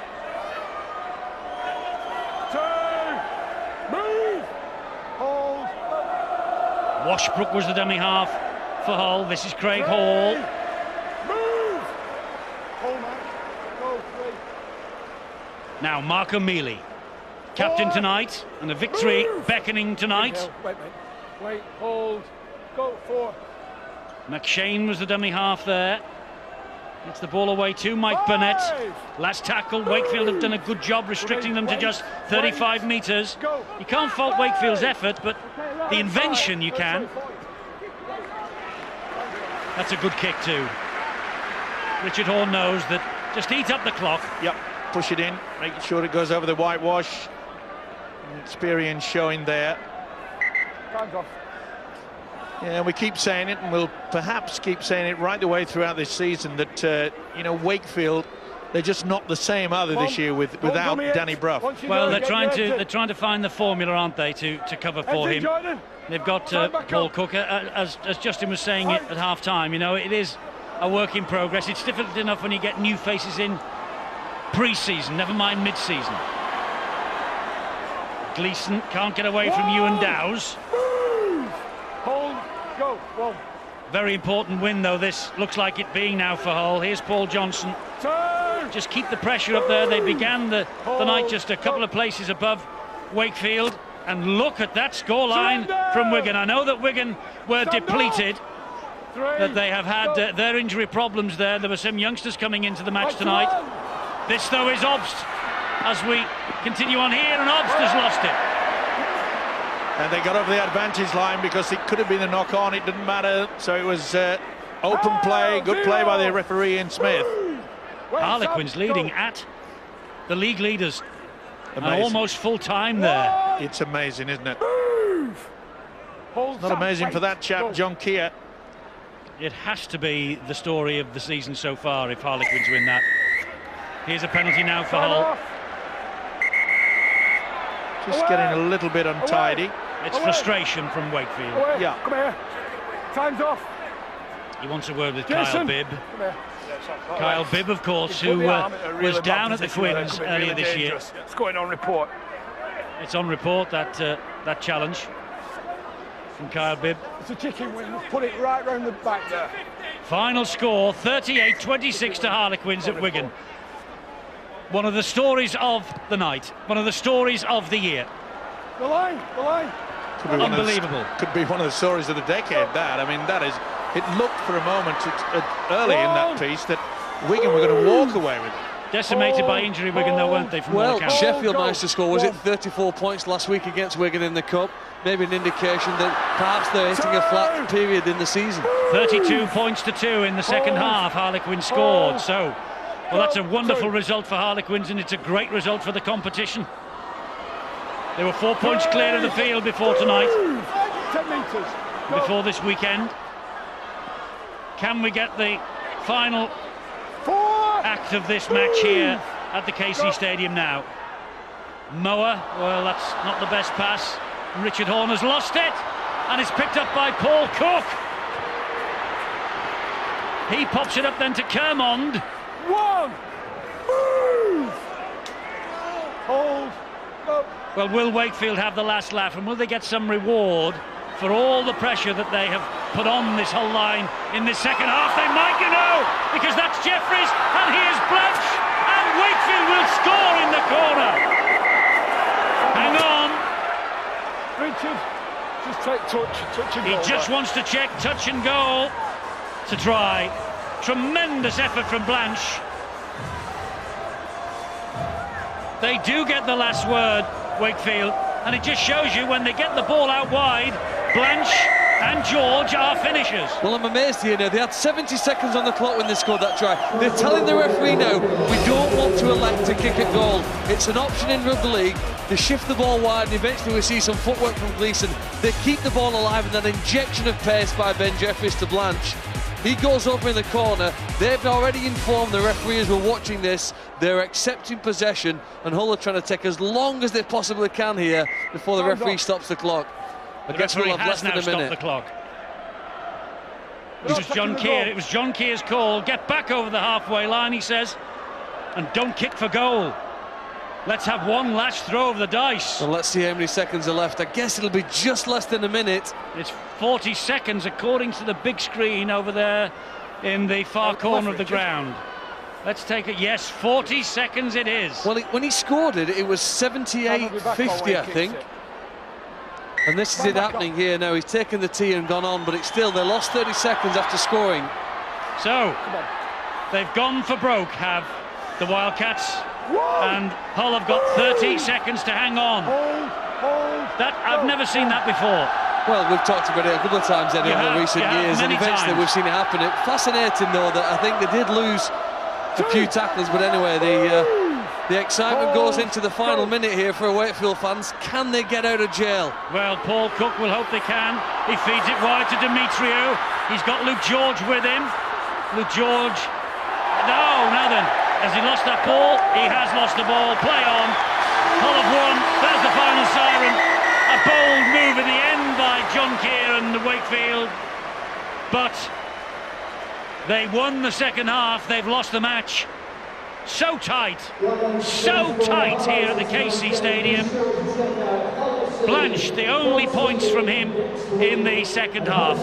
Washbrook was the dummy half for Hull. This is Craig Hall. Now Mark O'Mealy, captain tonight, and a victory beckoning tonight. Wait, hold, go, 4. McShane was the dummy half there. Gets the ball away to Mike Burnett. Last tackle. Wakefield have done a good job restricting them to just 35 metres. You can't fault Wakefield's effort, but the invention you can. That's a good kick too. Richard Horne knows that. Just eat up the clock. Yep, push it in, making sure it goes over the whitewash. Experience showing there. Yeah, we keep saying it, and we'll perhaps keep saying it right the way throughout this season, that, you know, Wakefield, they're just not the same, are they, this year without Danny Brough? Well, they're trying to find the formula, aren't they, to cover for him. They've got Paul Cook, as Justin was saying it at half-time. You know, it is a work in progress. It's difficult enough when you get new faces in pre-season, never mind mid-season. Gleeson can't get away from Ewan Dowes. Hold, go, one. Very important win, though, this looks like it being now for Hull. Here's Paul Johnson. Just keep the pressure up there. They began the night just a couple of places above Wakefield. And look at that scoreline from Wigan. I know that Wigan were depleted, that they have had their injury problems there. There were some youngsters coming into the match tonight. This, though, is Obst as we continue on here, and Obst has lost it. And they got over the advantage line because it could have been a knock-on. It didn't matter. So it was open play, good play by the referee in Smith. Harlequins leading at the league leaders. And Amazing. almost full time there. It's amazing, isn't it? It's not amazing for that chap, John Keir. It has to be the story of the season so far if Harlequins win that. Here's a penalty now for Hull. Just getting a little bit untidy. It's frustration from Wakefield. Yeah. Come here. Time's off. He wants a word with Jason. Kyle Bibb. Kyle Bibb, of course, who was down at the Quins earlier this year. It's going on report. It's on report, that that challenge from Kyle Bibb. It's a chicken wing. Put it right round the back there. Final score, 38-26 to Harlequins at Wigan. One of the stories of the night, one of the stories of the year. The line. Unbelievable. Could be one of the stories of the decade, that. I mean, that is... It looked for a moment early in that piece that Wigan were going to walk away with it. Decimated by injury, Wigan, though, weren't they, from all Well, accounts? Sheffield managed to score, was it 34 points last week against Wigan in the Cup? Maybe an indication that perhaps they're hitting a flat period in the season. 32 points to 2 in the second half, Harlequins scored. So, well, that's a wonderful result for Harlequins, and it's a great result for the competition. They were 4 points clear of the field before tonight, 10 metres. before this weekend. Can we get the final act of this match here at the KC Stadium now? Moa, well, that's not the best pass. Richard Horne has lost it, and it's picked up by Paul Cook. He pops it up then to Kermond. One. Move. Hold. Go. Well, will Wakefield have the last laugh, and will they get some reward for all the pressure that they have put on this whole line in this second half? They might, you know, because that's Jeffries, and here's Blanche, and Wakefield will score in the corner. Hang on. Richard, just take touch and He goal. just wants to check touch and goal to try. Tremendous effort from Blanche. They do get the last word, Wakefield, and it just shows you when they get the ball out wide, Blanche and George are finishers. Well, I'm amazed here now. They had 70 seconds on the clock when they scored that try. They're telling the referee now, we don't want to elect to kick at goal. It's an option in rugby league. They shift the ball wide, and eventually we see some footwork from Gleeson. They keep the ball alive, and that injection of pace by Ben Jeffries to Blanche. He goes over in the corner. They've already informed the referees were watching this. They're accepting possession, and Hull are trying to take as long as they possibly can here before the referee stops the clock. I guess we'll have less than a minute. The clock. It was John Keir. It was John Keir's call. Get back over the halfway line, he says, and don't kick for goal. Let's have one last throw of the dice. Well, let's see how many seconds are left. I guess it'll be just less than a minute. It's 40 seconds according to the big screen over there in the far corner of the ground. Let's take it. Yes, 40 seconds it is. Well, when he scored it, it was 78-50, I think. And this is it happening here now. He's taken the tee and gone on, but it's still, they lost 30 seconds after scoring. So, they've gone for broke, have the Wildcats. And Hull have got 30 seconds to hang on. That I've never seen that before. Well, we've talked about it a couple of times in the recent years, and eventually we've seen it happen. It's fascinating, though, that I think they did lose a few tackles, but anyway, they The excitement goes into the final minute here for Wakefield fans. Can they get out of jail? Well, Paul Cook will hope they can. He feeds it wide to Demetriou. He's got Luke George with him. Luke George. No, now then. Has he lost that ball? He has lost the ball. Play on. Hull have won. There's the final siren. A bold move at the end by John Keir and Wakefield. But they won the second half. They've lost the match. So tight here at the KC Stadium. Blanche, the only points from him in the second half.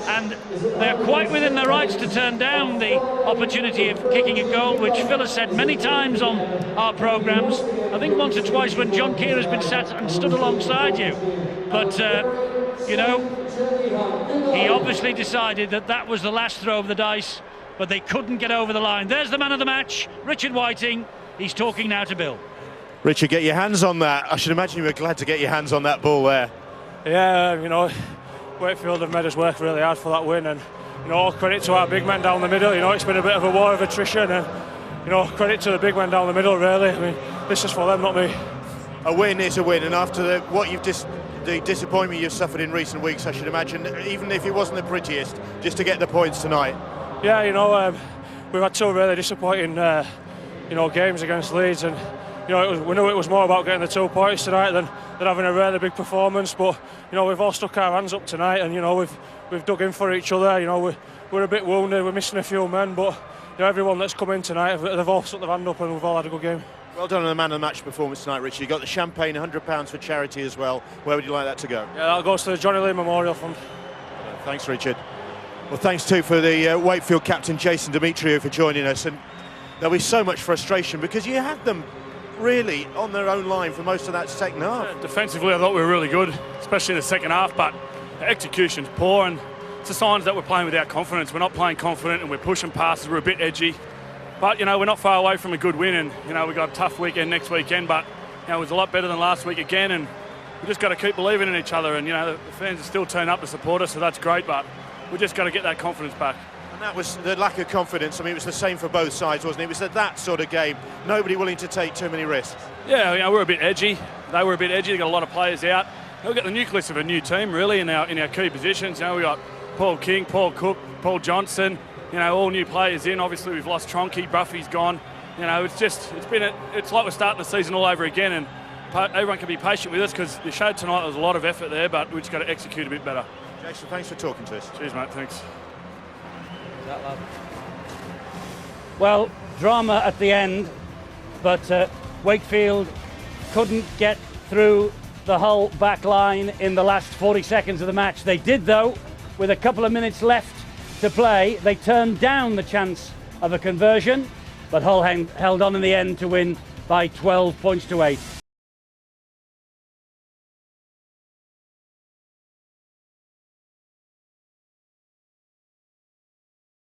And they're quite within their rights to turn down the opportunity of kicking a goal, which Phil has said many times on our programmes. I think once or twice when John Keir has been sat and stood alongside you. But, you know, he obviously decided that that was the last throw of the dice, but they couldn't get over the line. There's the man of the match, Richard Whiting. He's talking now to Bill. Richard, get your hands on that. I should imagine you were glad to get your hands on that ball there. Yeah, you know, Wakefield have made us work really hard for that win, and you know, all credit to our big men down the middle. You know, it's been a bit of a war of attrition, and you know, credit to the big men down the middle. Really, I mean, this is for them, not me. A win is a win, and after the disappointment you've suffered in recent weeks, I should imagine, even if it wasn't the prettiest, just to get the points tonight. Yeah, you know, we've had two really disappointing, you know, games against Leeds, and you know, we knew it was more about getting the 2 points tonight than having a really big performance. But you know, we've all stuck our hands up tonight, and you know, we've dug in for each other. You know, we're a bit wounded, we're missing a few men, but you know, everyone that's come in tonight, they've all stuck their hand up, and we've all had a good game. Well done on the man of the match performance tonight, Richie. You got the champagne, £100 for charity as well. Where would you like that to go? Yeah, that goes to the Johnny Lee Memorial Fund. Thanks, Richard. Well, thanks too for the Wakefield captain Jason Demetriou for joining us. And there'll be so much frustration because you had them really on their own line for most of that second half. Yeah, defensively, I thought we were really good, especially in the second half, but the execution's poor, and it's a sign that we're playing without confidence. We're not playing confident, and we're pushing passes. We're a bit edgy, but you know, we're not far away from a good win, and you know, we've got a tough weekend next weekend, but you know, it was a lot better than last week again, and we just got to keep believing in each other. And you know, the fans are still turning up to support us, so that's great, but we just got to get that confidence back. And that was the lack of confidence. I mean, it was the same for both sides, wasn't it? It was that sort of game. Nobody willing to take too many risks. Yeah, you know, we're a bit edgy. They were a bit edgy. They got a lot of players out. We've got the nucleus of a new team, really, in our key positions. You know, we got Paul King, Paul Cook, Paul Johnson. You know, all new players in. Obviously, we've lost Tronky. Bruffy's gone. You know, it's like we're starting the season all over again, and everyone can be patient with us because you showed tonight there was a lot of effort there, but we just got to execute a bit better. Jason, thanks for talking to us. Cheers, mate. Thanks. Well, drama at the end, but Wakefield couldn't get through the Hull back line in the last 40 seconds of the match. They did, though, with a couple of minutes left to play. They turned down the chance of a conversion, but Hull held on in the end to win by 12 points to 8.